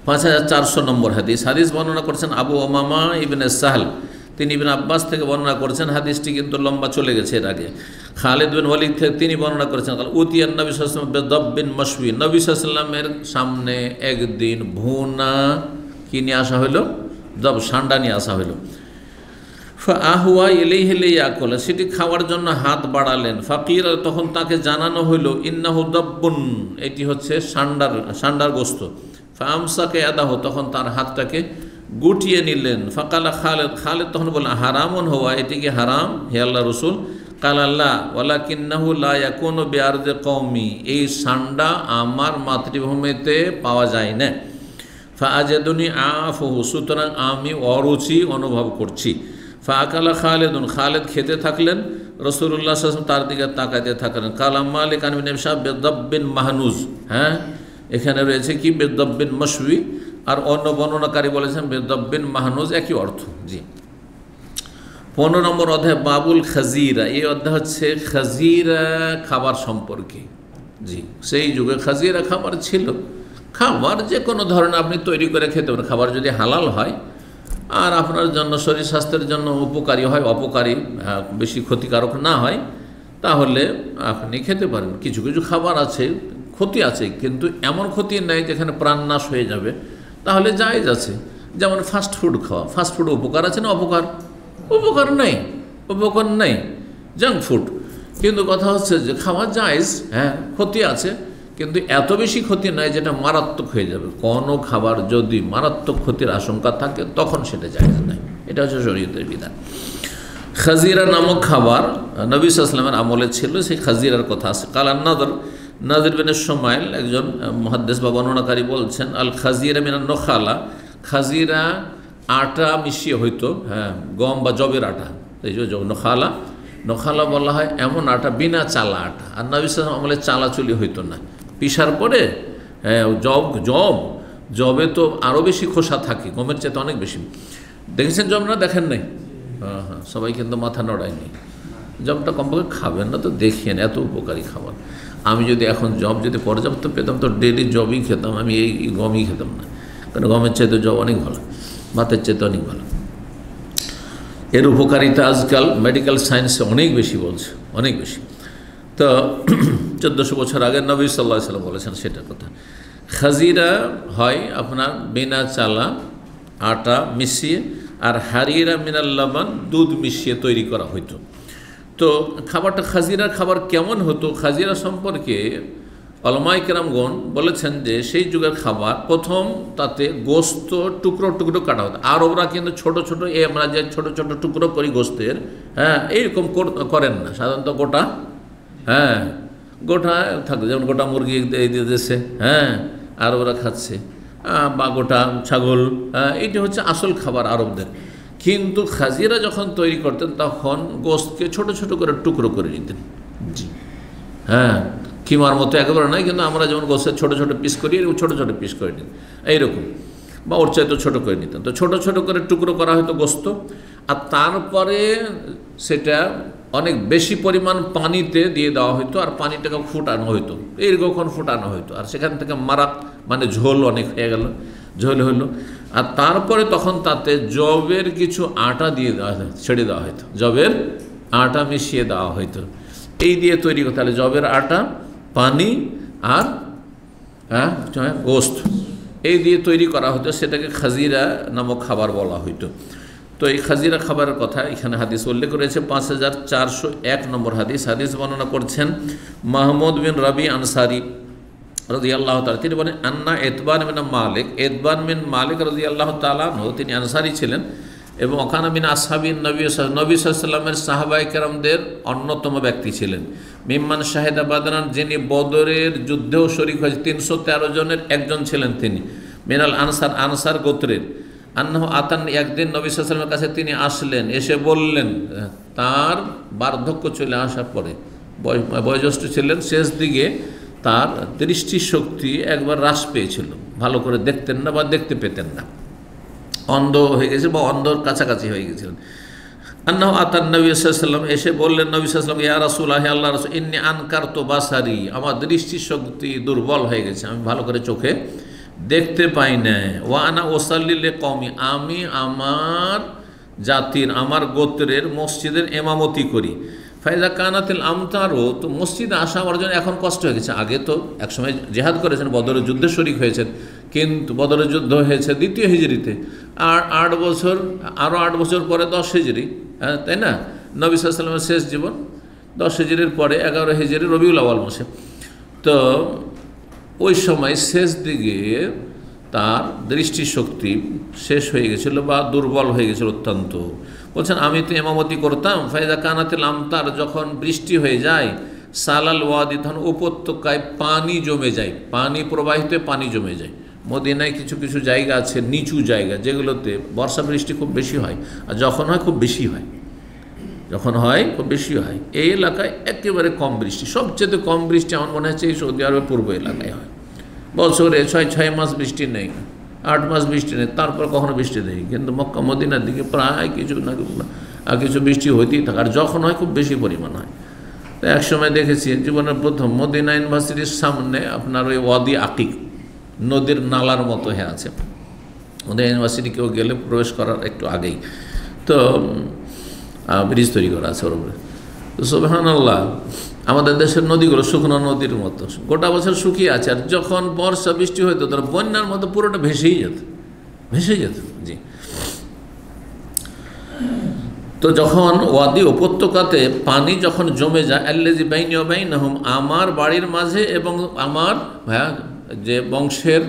Speaker 1: 5400 নম্বর হাদিস। হাদিস বর্ণনা করছেন আবু উমামা ইবনে সাহল, তিনি ইবনে আব্বাস থেকে বর্ণনা করেছেন। হাদিসটি কিন্তু লম্বা চলে গেছে এর আগে। খালিদ বিন ওয়ালিদ থেকে তিনি বর্ণনা করেছেন, উতিয়ান নবী সাল্লাল্লাহু আলাইহি ওয়াসাল্লাম বিদাব্বিন মশউই, নবী সাল্লাল্লাহু আলাইহি ওয়াসাল্লামের সামনে একদিন ভুনা কি নিয়ে আসা হলো, দব, সান্ডা নিয়ে আসা হলো। ফাআহুয়া ইলাইহি লিয়াকুল, সেটি খাওয়ার জন্য হাত বাড়ালেন। ফাকির, তখন তাকে জানানো হইল, ইন্নাহু দাব্বুন, এটি হচ্ছে সান্ডার গোস্ত। ফামসাকে আদাহ, তখন তার হাতটাকে গুটিয়ে নিলেন। ফাকালা খালেদ তখন বললেন, হারামুন হওয়া, এটি কি হারাম হে আল্লাহ রসুল? কাল আল্লাহ ওয়ালাকিন্নাহু লা ইয়াকুনু বিআরদি কওমি, এই সান্ডা আমার মাতৃভূমিতে পাওয়া যায় না। ফাআজাদুনি আফুহু, সুতরাং আমি অরুচি অনুভব করছি। ফাআকালা খালেদুন, খালেদ খেতে থাকলেন, রাসূলুল্লাহ সাল্লাল্লাহু আলাইহি ওয়াসাল্লাম তার দিকে তাকাতে থাকলেন। কালাম মালিক আন ইবনে শাহাব বিদাব্বিন মাহনুজ, হ্যাঁ এখানে রয়েছে কি বিদাব্বিন মশউই, আর অন্য বর্ণনাকারী বলেছেন বিদাব্বিন মাহনুজ, একই অর্থ। জি, 15 নম্বর অধ্যায় বাবুল খাজিরা, এই অধ্যায় হচ্ছে খাজিরা খাবার সম্পর্কে। জি, সেই যুগে খাজিরা খাবার ছিল। খাবার যে কোনো ধরনের আপনি তৈরি করে খেতে পারেন, খাবার যদি হালাল হয় আর আপনার জন্য শরীর স্বাস্থ্যের জন্য উপকারী হয়, অপকারী বেশি ক্ষতিকারক না হয়, তাহলে আপনি খেতে পারেন। কিছু কিছু খাবার আছে ক্ষতি আছে, কিন্তু এমন ক্ষতি নেই যেখানে প্রাণনাশ হয়ে যাবে, তাহলে জায়েজ আছে। যেমন ফাস্ট ফুড খাওয়া, ফাস্ট ফুড উপকার আছে না অপকার? উপকার নেই, উপকার নেই, জাঙ্ক ফুড। কিন্তু কথা হচ্ছে যে খাওয়া জায়েজ, হ্যাঁ ক্ষতি আছে, কিন্তু এত বেশি ক্ষতি নয় যেটা মারাত্মক হয়ে যাবে। কোনো খাবার যদি মারাত্মক ক্ষতির আশঙ্কা থাকে তখন সেটা জায়েজ নয়, এটা হচ্ছে শরীয়তের বিধান। খাজিরা নামক খাবার নবী সাল্লাল্লাহু আলাইহি ওয়াসাল্লামের আমলে ছিল, সেই খাজিরার কথা আছে। কালান নাযর বিন শুমাইল একজন মুহাদ্দিস বা বর্ণনাকারী বলছেন, আল খাজিরা মিনান নখালা, খাজিরা আটা মিশিয়ে হইতো, হ্যাঁ গম বা জবের আটা, এই যে নখালা বলা হয় এমন আটা, বিনা চালা আটা। আর নবী সাল্লাল্লাহু আলাইহি ওয়াসাল্লাম আমলে চালাচুলি হইতো না, পিসার পরে জবে তো আরও বেশি খোসা থাকে, গমের চাইতে অনেক বেশি। দেখেছেন জব না? দেখেন নাই? হ্যাঁ হ্যাঁ, সবাই কিন্তু মাথা নড়ায়নি। জবটা কমপক্ষে খাবেন না তো, দেখিয়েন, এত উপকারী খাবার। আমি যদি এখন জব যদি পর্যাপ্ত পেতাম তো ডেলি জবই খেতাম, আমি এই গমই খেতাম না, কারণ গমের চাইতে জব অনেক ভালো, ভাতের চাইতে অনেক ভালো। এর উপকারিতা আজকাল মেডিকেল সায়েন্সে অনেক বেশি বলছে, অনেক বেশি। তো 1400 বছর আগে নবী সাল্লাল্লাহু আলাইহি ওয়াসাল্লাম বলেছেন সেটার কথা। খাজিরা হয় আপনার বিনা চালা আটা মিশিয়ে, আর হারিরা মিনাল লাবান, দুধ মিশিয়ে তৈরি করা হইতো। তো খাবারটা খাজিরার খাবার কেমন হতো, খাজিরা সম্পর্কে উলামায়ে কেরামগণ বলেছেন যে সেই যুগের খাবার প্রথম তাতে গোস্ত টুকরো টুকরো কাটা হতো। আরবরা কিন্তু ছোটো ছোটো, আমরা যে ছোটো ছোটো টুকরো করি গোস্তের, হ্যাঁ এইরকম করেন না, সাধারণত গোটা, হ্যাঁ গোটা থাকবে, যেমন গোটা মুরগি এই দিয়েছে, হ্যাঁ আরবরা খাচ্ছে, বা গোটা ছাগল, এইটা হচ্ছে আসল খাবার আরবদের। কিন্তু খাজিরা যখন তৈরি করতেন তখন গোস্তকে ছোট ছোট করে টুকরো করে নিতেন। জি হ্যাঁ, কিমার মতো একেবারে নয়, কিন্তু আমরা যেমন গোস্তের ছোটো ছোটো পিস করি, এরকম ছোটো ছোটো পিস করে নিতেন এইরকম, বা ওর চাইতে ছোটো করে নিতেন। তো ছোটো ছোটো করে টুকরো করা হতো গোস্ত, আর তারপরে সেটা অনেক বেশি পরিমাণ পানিতে দিয়ে দেওয়া হতো, আর পানিটাকে ফুটানো হতো, এইরকম ফুটানো হতো, আর সেখান থেকে মারাক মানে ঝোল অনেক হয়ে গেল, ঝোল হলো। আর তারপরে তখন তাতে জবের কিছু আটা দিয়ে দেওয়া হতো, ছেড়ে দেওয়া হতো, জবের আটা মিশিয়ে দেওয়া হতো, এই দিয়ে তৈরি করতে। তাহলে জবের আটা, পানি আর গোস্ত, এই দিয়ে তৈরি করা হতো, সেটাকে খাজিরা নামক খাবার বলা হইতো। তো এই খাজিরা খাবারের কথা এখানে হাদিস উল্লেখ করেছে, 5401 নম্বর হাদিস। হাদিস বর্ণনা করছেন মাহমুদ বিন রবি আনসারি রাদিয়াল্লাহু তাআলা, তিনি বলেন আন্না এতবান বিন মালিক রাদিয়াল্লাহু তাআলা আনহু, তিনি আনসারি ছিলেন, এবং ওখানা মিন আসহাবিন নবী নবী সাল্লাল্লাহু আলাইহি ওয়াসাল্লামের সাহাবায়ে কেরামদের অন্যতম ব্যক্তি ছিলেন। মিম্মান শাহেদা বাদরান, যিনি বদরের যুদ্ধেও শরীক হয়েছে, 313 জনের একজন ছিলেন তিনি। মিনাল আনসার, আনসার গোত্রের। আন্নাহু আতান, একদিন নবী সাল্লাল্লাহু আলাইহি ওয়াসাল্লামের কাছে তিনি আসলেন, এসে বললেন, তার বার্ধক্য চলে আসার পরে, বয়োজ্যেষ্ঠ ছিলেন, শেষ দিকে তার দৃষ্টিশক্তি একবার হ্রাস পেয়েছিল, ভালো করে দেখতেন না বা দেখতে পেতেন না, অন্ধ হয়ে গেছে বা অন্ধর কাছাকাছি হয়ে গেছিলেন। আন্নাহু আতান নবী সাল্লাল্লাহু আলাইহি ওয়াসাল্লাম, এসে বললেন নবী সাল্লাল্লাহু আলাইহি ওয়াসাল্লাম, ইয়া রাসূলুল্লাহ, হে আল্লাহর রাসূল, ইন্নী আনকারতু বাসারি, আমার দৃষ্টিশক্তি দুর্বল হয়ে গেছে, আমি ভালো করে চোখে দেখতে পাই না। ওয়া আনা উসাল্লি লিকওমি, আমি আমার জাতির, আমার গোত্রের মসজিদের ইমামতি করি। ফাইজা কানাতিল আমতারও, তো মসজিদে আসা আমার জন্য এখন কষ্ট হয়ে গেছে। আগে তো একসময় জিহাদ করেছেন, বদরের যুদ্ধে শরীক হয়েছেন, কিন্তু বদরের যুদ্ধ হয়েছে 2য় হিজরিতে, আর 8 বছর, আরও 8 বছর পরে 10 হিজরি, হ্যাঁ তাই না? নবী সাল্লাল্লাহু আলাইহি ওয়াসাল্লামের শেষ জীবন 10 হিজরির পরে 11 হিজরি রবিউল আউয়াল মাসে। তো ওই সময় শেষ দিকে তার দৃষ্টিশক্তি শেষ হয়ে গেছিল বা দুর্বল হয়ে গেছিল অত্যন্ত। বলছেন আমি তো ইমামতি করতাম, ফাইদা কানাতিল আমতার, যখন বৃষ্টি হয়ে যায়, সালাল ওয়াদি, তখন উপত্যকায় পানি জমে যায়, পানি প্রবাহিত, পানি জমে যায়। মদিনায় কিছু কিছু জায়গা আছে, নিচু জায়গা, যেগুলোতে বর্ষা বৃষ্টি খুব বেশি হয়, আর যখন হয় খুব বেশি হয়, যখন হয় খুব বেশি হয়। এই এলাকায় একেবারে কম বৃষ্টি, সবচেয়ে কম বৃষ্টি আমার মনে হচ্ছে এই সৌদি আরবের পূর্ব এলাকায় হয়। বছরে 6 মাস বৃষ্টি নেই, 8 মাস বৃষ্টি নেই, তারপর কখনো বৃষ্টি নেই। কিন্তু মক্কা মদিনার দিকে প্রায় কিছু না কিছু বৃষ্টি হইতেই থাকে, আর যখন হয় খুব বেশি পরিমাণ হয়। তো একসময় দেখেছি জীবনের প্রথম, মদিনা ইউনিভার্সিটির সামনে আপনার ওই ওয়াদি আকিক, নদীর নালার মতো হয়ে আছে, মদিনা ইউনিভার্সিটি কেউ গেলে প্রবেশ করার একটু আগেই তো ব্রিজ তৈরি করা আছে ওর উপরে। তো সুবহানাল্লাহ, আমাদের দেশের নদীগুলো শুকনো নদীর মতো গোটা বছর শুকিয়ে আছে, আর যখন বর্ষা বৃষ্টি হইতো তার বন্যার মতো পুরোটা ভেসেই যেত, ভেসে যেত। জি, তো যখন ওয়াদি উপত্যকাতে পানি যখন জমে যায়, আল্লাযী বাইনি ওয়া বাইনাহুম, আমার বাড়ির মাঝে এবং আমার যে বংশের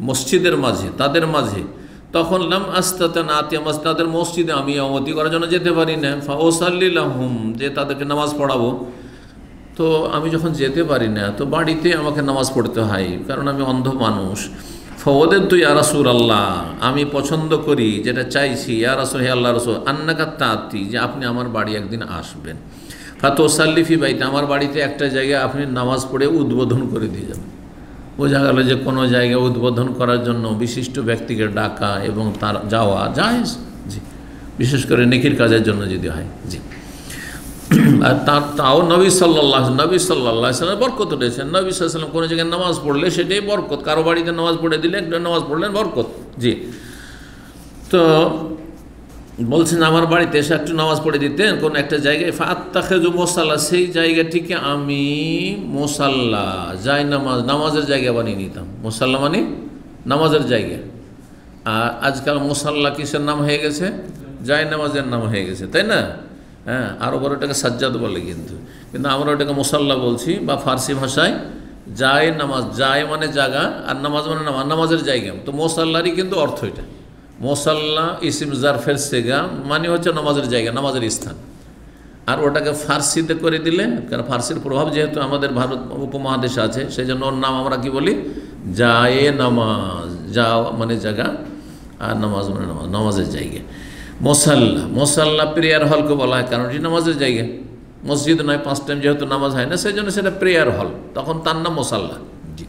Speaker 1: মসজিদের মাঝে, তাদের মাঝে, তখন লাম আস্তাতান আতিয়া তাদের মসজিদে আমি ইমামতি করার জন্য যেতে পারি না। ফাউসাল্লি লাহুম, যে তাদেরকে নামাজ পড়াবো, তো আমি যখন যেতে পারি না, তো বাড়িতে আমাকে নামাজ পড়তে হয়, কারণ আমি অন্ধ মানুষ। ফাওয়াদাতু ইয়া রাসূলুল্লাহ, আমি পছন্দ করি, যেটা চাইছি, ইয়া রাসূল, হে আল্লাহর রাসূল, আন্নাকা তাতি, যে আপনি আমার বাড়ি একদিন আসবেন। ফাতুসাল্লি ফি বাইতি, আমার বাড়িতে একটা জায়গায় আপনি নামাজ পড়ে উদ্বোধন করে দিয়ে যাবেন। বোঝা গেল যে কোনো জায়গায় উদ্বোধন করার জন্য বিশিষ্ট ব্যক্তিকে ডাকা এবং তার যাওয়া জায়েজ, জি, বিশেষ করে নেকির কাজের জন্য যদি হয়। জি, আর তাও নবী সাল্লাল্লাহু আলাইহি সাল্লাম বরকত রয়েছেন। নবী সাল্লাল্লাহু আলাইহি সাল্লাম কোনো জায়গায় নামাজ পড়লে সেটাই বরকত, কারো বাড়িতে নামাজ পড়ে দিলে একটা নামাজ পড়লেন বরকত। জি, তো বলছেন আমার বাড়িতে এসে একটু নামাজ পড়ে দিতেন কোনো একটা জায়গায়, ফাত্তাখিযু মুসাল্লা, সেই জায়গাটিকে আমি মুসাল্লা, নামাজের জায়গা বানিয়ে নিতাম। মুসাল্লা মানে নামাজের জায়গা। আর আজকাল মুসাল্লা কিসের নাম হয়ে গেছে? নামাজের নাম হয়ে গেছে, তাই না? হ্যাঁ, আরও বড় ওটাকে সাজ্জাদ বলে, কিন্তু আমরা ওটাকে মুসাল্লা বলছি, বা ফার্সি ভাষায় নামাজ, মানে জায়গা, আর নামাজ মানে নামাজের জায়গা। তো মুসাল্লারই কিন্তু অর্থ এটা, মুসাল্লা ইসিম জারফের সেগা, মানে হচ্ছে নামাজের জায়গা, নামাজের স্থান। আর ওটাকে ফার্সিতে করে দিলে, কারণ ফার্সির প্রভাব যেহেতু আমাদের ভারত উপমহাদেশে আছে, সেই জন্য ওর নাম আমরা কি বলি? নামাজ, মানে জায়গা, আর নামাজ মানে নামাজের জায়গা। মোসাল্লা প্রেয়ার হলকে বলা হয়, কারণ এটি নামাজের জায়গা, মসজিদ নয়, 5 টাইম যেহেতু নামাজ হয় না, সেই জন্য সেটা প্রেয়ার হল, তখন তার নাম মোসাল্লা। জি,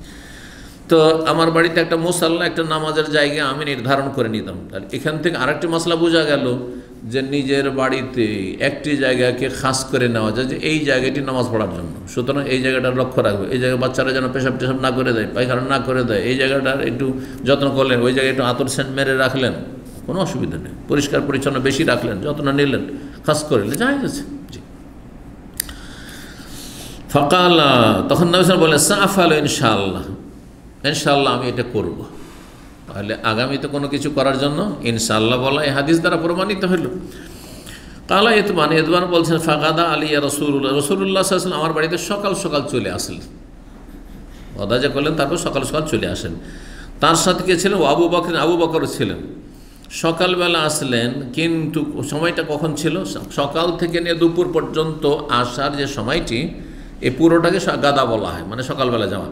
Speaker 1: তো আমার বাড়িতে একটা মুসাল্লা, একটা নামাজের জায়গা আমি নির্ধারণ করে নিতাম। তাহলে এখান থেকে আরেকটি মশলা বোঝা গেল যে নিজের বাড়িতে একটি জায়গাকে খাস করে নেওয়া যায়, যে এই জায়গাটি নামাজ পড়ার জন্য, সুতরাং এই জায়গাটার লক্ষ্য রাখবে, এই জায়গায় বাচ্চারা যেন পেশাব টেশাব না করে দেয়, পায়খানা না করে দেয়, এই জায়গাটার একটু যত্ন করলেন, ওই জায়গায় একটু আতর সেন্ট মেরে রাখলেন, কোনো অসুবিধা নেই, পরিষ্কার পরিচ্ছন্ন বেশি রাখলেন, যত্ন নিলেন, খাস করলে যাই আছে। জি, ফাকালা, তখন নবী সাল্লাল্লাহু আলাইহি ওয়াসাল্লাম বলেন, সাফাল ইনশাআল্লাহ, ইনশাআল্লাহ আমি এটা করব। তাহলে আগামীতে কোনো কিছু করার জন্য ইনশাআল্লাহ বলা এই হাদিস দ্বারা প্রমাণিত হইল। কালা ইতবান বলছেন, ফাগাদা আলিয়া রাসূলুল্লাহ সাল্লাল্লাহু আলাইহি ওয়াসাল্লাম আমার বাড়িতে সকাল সকাল চলে আসলেন, ওয়াদা করলেন, তারপর সকাল সকাল চলে আসেন। তার সাথে কে ছিলেন? আবু বকর ছিলেন। সকালবেলা আসলেন, কিন্তু সময়টা কখন ছিল? সকাল থেকে নিয়ে দুপুর পর্যন্ত আসার যে সময়টি, এই পুরোটাকে গাদা বলা হয়, মানে সকালবেলা যাওয়া।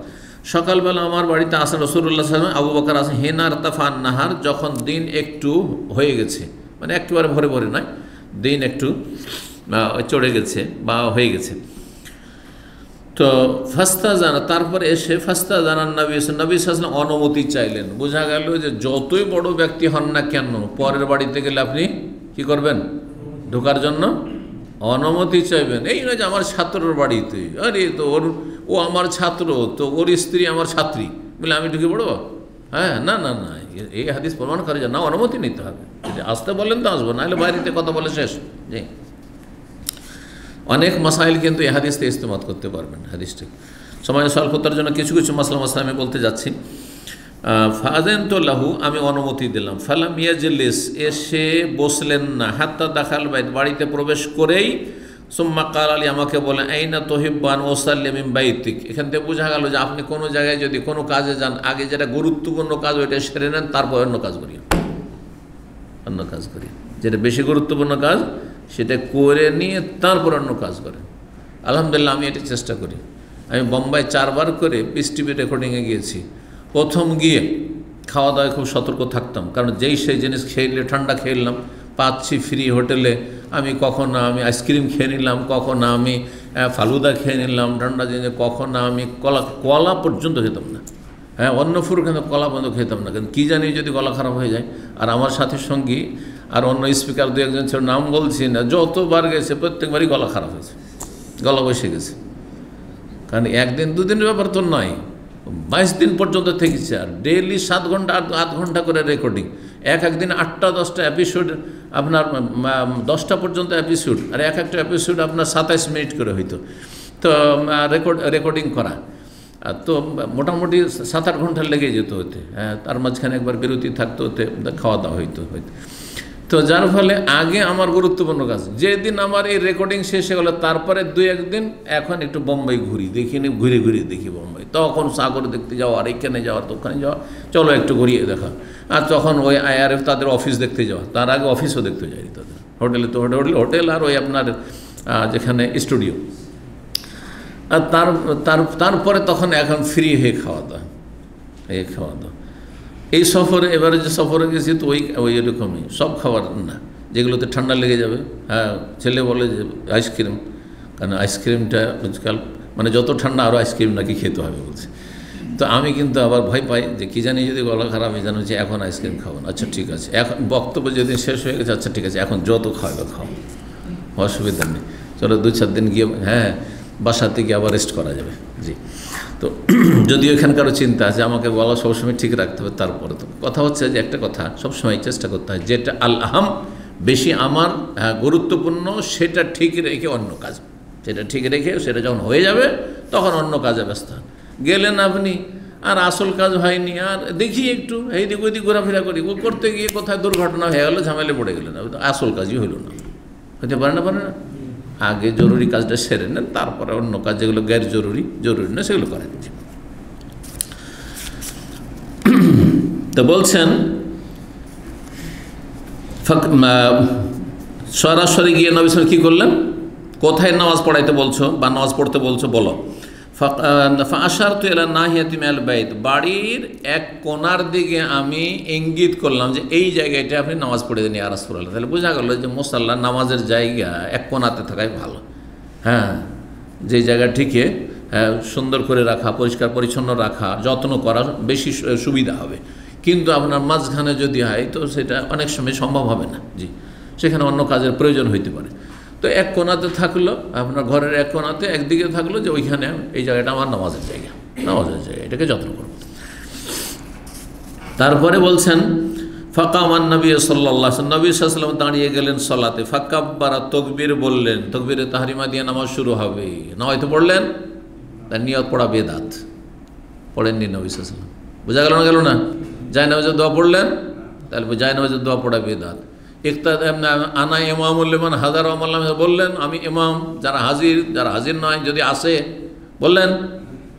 Speaker 1: সকালবেলা আমার বাড়িতে আসেন রাসূলুল্লাহ সাল্লাল্লাহু আলাইহি ওয়াসাল্লাম, আবু বকর আসেন হেনার তাফান নাহার, যখন দিন একটু হয়ে গেছে, মানে একেবারে ভরে ভরে নয়, দিন একটু চড়ে গেছে বা হয়ে গেছে। তো ফাস্তা জানা, তারপরে এসে ফাস্তা জানান নবী সাল্লাল্লাহু অনুমতি চাইলেন। বোঝা গেল যে যতই বড় ব্যক্তি হন না কেন, পরের বাড়িতে গেলে আপনি কি করবেন? ঢোকার জন্য অনুমতি চাইবেন। এই নয় যে আমার ছাত্রর বাড়িতে, আরে তো ও আমার ছাত্র, তো ওর স্ত্রী আমার ছাত্রী, বলে আমি ঢুকে পড়বো? হ্যাঁ, না না না, এই হাদিস প্রমাণ করে যে না, অনুমতি নিতে হবে। যদি আসতে বলেন তো আসবো, নাহলে বাইরেতে কথা বলে শেষ। জি, অনেক মাসাইল কিন্তু এই হাদিসতে ইস্তেমাল করতে পারবেন। হাদিসটি সময় স্বল্পতার জন্য কিছু কিছু মাসলা আমি বলতে যাচ্ছি। ফাযানতু লাহু, আমি অনুমতি দিলাম। ফালাম ইয়াজলিস, এসে বসলেন না। হাত্তা দাখাল বাইত, বাড়িতে প্রবেশ করেই সুম্মা কাল আলী, আমাকে বলেন আইনা তুহিব্বু আন উসাল্লি মিন বাইতিক। এখান থেকে বোঝা গেল যে আপনি কোনো জায়গায় যদি কোনো কাজে যান, আগে যেটা গুরুত্বপূর্ণ কাজ ওইটা সেরে নেন, তারপর অন্য কাজ করি, যেটা বেশি গুরুত্বপূর্ণ কাজ সেটা করে নিয়ে তারপর অন্য কাজ করেন। আলহামদুলিল্লাহ, আমি এটা চেষ্টা করি। আমি বোম্বাই 4 বার করে পিস টিভি রেকর্ডিংয়ে গিয়েছি। প্রথম গিয়ে খাওয়া দাওয়ায় খুব সতর্ক থাকতাম, কারণ যেই সেই জিনিস খেয়ে ঠান্ডা খেয়ে নিলাম, পাচ্ছি ফ্রি হোটেলে, আমি কখনো আমি আইসক্রিম খেয়ে নিলাম, কখনো আমি ফালুদা খেয়ে নিলাম ঠান্ডা জিনিস, কখনো আমি কলা পর্যন্ত খেতাম না। হ্যাঁ, অন্য ফুড কিন্তু কলা পর্যন্ত খেতাম না, কিন্তু কী জানি যদি গলা খারাপ হয়ে যায়। আর আমার সাথে সঙ্গী আর অন্য স্পিকার 2-1 ছিল, নাম বলছি না, যতবার গেছে প্রত্যেকবারই গলা খারাপ হয়েছে, গলা বসে গেছে। কারণ 1 দিন 2 দিনের ব্যাপার তো নয়, 22 দিন পর্যন্ত থেকেছে। আর ডেইলি 7 ঘন্টা 8 ঘন্টা করে রেকর্ডিং, এক দিন 8টা 10টা এপিসোড, আপনার 10টা পর্যন্ত এপিসোড, আর একটা এপিসোড আপনার 27 মিনিট করে হইতো। তো রেকর্ডিং করা, তো মোটামুটি 7-8 ঘন্টা লেগে যেত হতে। হ্যাঁ, তার মাঝখানে একবার বিরতি থাকতে হতে, খাওয়া দাওয়া হইতো। তো যার ফলে আগে আমার গুরুত্বপূর্ণ কাজ, যেদিন আমার এই রেকর্ডিং শেষ হয়ে গেলো, তারপরে 2-1 দিন এখন একটু বোম্বাই ঘুরি, দেখিনি, ঘুরে ঘুরে দেখি বোম্বাই। তখন সাগর দেখতে যাওয়া, আর এইখানে যাওয়া, দোকানে যাওয়া, চলো একটু ঘুরিয়ে দেখা। আর তখন ওই IRF তাদের অফিস দেখতে যাওয়া, তার আগে অফিসও দেখতে যাই তাদের, হোটেলে তো হোটেল, আর ওই আপনার যেখানে স্টুডিও। আর তারপরে তখন এখন ফ্রি হয়ে খাওয়া দাওয়া, এই সফরে, এবারে যে সফরে গেছি, তো ওই এরকমই সব খাবার না, যেগুলোতে ঠান্ডা লেগে যাবে। হ্যাঁ, ছেলে বলে যে আইসক্রিম, কারণ আইসক্রিমটা আজকাল মানে যত ঠান্ডা আরও আইসক্রিম নাকি খেতে হবে বলছে। তো আমি কিন্তু আবার ভয় পাই যে কী জানি যদি গলা খারাপ হয়ে জানো যে এখন আইসক্রিম খাবো না। আচ্ছা ঠিক আছে, এখন বক্তব্য যেদিন শেষ হয়ে গেছে, আচ্ছা ঠিক আছে, এখন যত খাওয়াবে খাও, অসুবিধা নেই, চলো 2-4 দিন গিয়ে হ্যাঁ বাসাতে গিয়ে আবার রেস্ট করা যাবে। জি, তো যদিও এখানকারও চিন্তা আছে, আমাকে বলা সবসময় ঠিক রাখতে হবে। তারপরে তো কথা হচ্ছে যে একটা কথা সবসময় চেষ্টা করতে হয়, যেটা আল আহাম, বেশি আমার গুরুত্বপূর্ণ, সেটা ঠিক রেখে অন্য কাজ, সেটা ঠিক রেখে সেটা যখন হয়ে যাবে তখন অন্য কাজে ব্যস্ত হন। গেলেন আপনি, আর আসল কাজ হয়নি, আর দেখি একটু এইদিক ওইদিক ঘোরাফেরা করি, ও করতে গিয়ে কোথায় দুর্ঘটনা হয়ে গেলো, ঝামেলে পড়ে গেলেন, আসল কাজই হইল না। হতে পারে না, আগে জরুরি কাজটা সেরে নেন, তারপরে অন্য কাজ যেগুলো গ্যার জরুরি না সেগুলো করেন। তো বলছেন সরাসরি গিয়ে নবী সাল্লাল্লাহু আলাইহি ওয়াসাল্লাম কী করলেন? কোথায় নামাজ পড়াইতে বলছো বা নামাজ পড়তে বলছো বলো। ফাআশারতু ইলা নাহিয়াতি মিনাল বাইত, বাড়ির এক কোণার দিকে আমি ইঙ্গিত করলাম যে এই জায়গাটা আপনি নামাজ পড়ে দেন ইয়া রাসূলুল্লাহ। তাহলে বোঝা গেল যে মুসাল্লা, নামাজের জায়গা এক কোণাতে থাকাই ভালো। হ্যাঁ, যে জায়গাটিকে সুন্দর করে রাখা, পরিষ্কার পরিচ্ছন্ন রাখা, যত্ন করা বেশি সুবিধা হবে। কিন্তু আপনার মাঝখানে যদি হয় তো সেটা অনেক সময় সম্ভব হবে না। জি, সেখানে অন্য কাজের প্রয়োজন হইতে পারে। তো এক কোণাতে থাকলো, আপনার ঘরের এক কোণাতে একদিকে থাকলো যে ওইখানে এই জায়গাটা আমার নামাজের জায়গা, এটাকে যত্ন করব। তারপরে বলছেন ফাকামান নবী সাল্লাল্লাহু আলাইহি ওয়াসাল্লাম, নবী সাল্লাল্লাহু আলাইহি ওয়াসাল্লাম দাঁড়িয়ে গেলেন সলাতে। ফাকাব্বারা, তকবীর বললেন, তকবীরে তাহরিমা দিয়ে নামাজ শুরু হবে। নয়তো পড়লেন, তার নিয়ত পড়া বেদাত, পড়েননি নবী সাল্লাল্লাহু আলাইহি ওয়াসাল্লাম। বোঝা গেল না গেল না? জায়নামাজের দোয়া পড়লেন, তাহলে জায়নামাজের দোয়া পড়া বেদাত। আনা ইমামুল লিমান হাজার বললেন, আমি ইমাম, যারা হাজির নয় যদি আসে বললেন,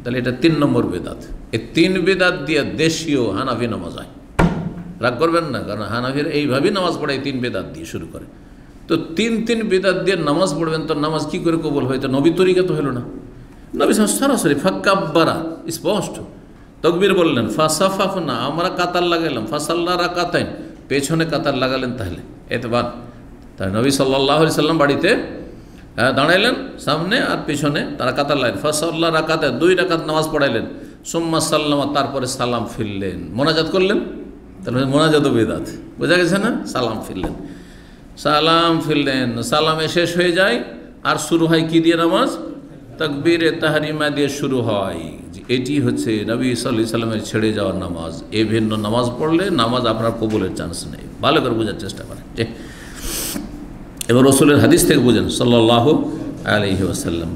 Speaker 1: তাহলে এটা 3 নম্বর বেদাত। এই 3 বেদাত দিয়ে দেশীয় হানাফি নামাজ হয়, রাগ করবেন না, কারণ হানাফিরা এইভাবেই নামাজ পড়ায় 3 বেদাত দিয়ে শুরু করে। তো 3 বেদাত দিয়ে নামাজ পড়বেন, তো নামাজ কি করে কবুল হয়? তো নবী তরিকা তো হলো না। নবী সরাসরি ফাক্কাব্বারা, স্পষ্ট তাকবীর বললেন, ফাসাফাফনা, আমরা কাতার লাগাইলাম, ফাসাল্লা রাকাতাইন, পেছনে কাতার লাগালেন, তাহলে এতবার। তাই নবী সাল্লাল্লাহু আলাইহি সাল্লাম বাড়িতে দাঁড়াইলেন সামনে আর পিছনে, তারা কাতার লাগালেন, ফাসাল্লা রাকাতাইন, 2 রাকাত নামাজ পড়াইলেন, সুম্মা সাল্লামা, তারপরে সালাম ফিরলেন, মোনাজাত করলেন, তারপরে মোনাজাত বেদাত, বোঝা গেছে না? সালাম ফিরলেন, সালামে শেষ হয়ে যায়, আর শুরু হয় কি দিয়ে? নামাজ তাকবীরে তাহরিমা দিয়ে শুরু হয়। এটি হচ্ছে নবী সাল্লাল্লাহু আলাইহি সাল্লামের ছেড়ে যাওয়ার নামাজ। এই ভিন্ন নামাজ পড়লে নামাজ আপনার কবুলের চান্স নেই। ভালো করে বোঝার চেষ্টা করেন। এবার রসুলের হাদিস থেকে বুঝেন সাল্লাল্লাহু আলাইহি ওয়াসাল্লাম।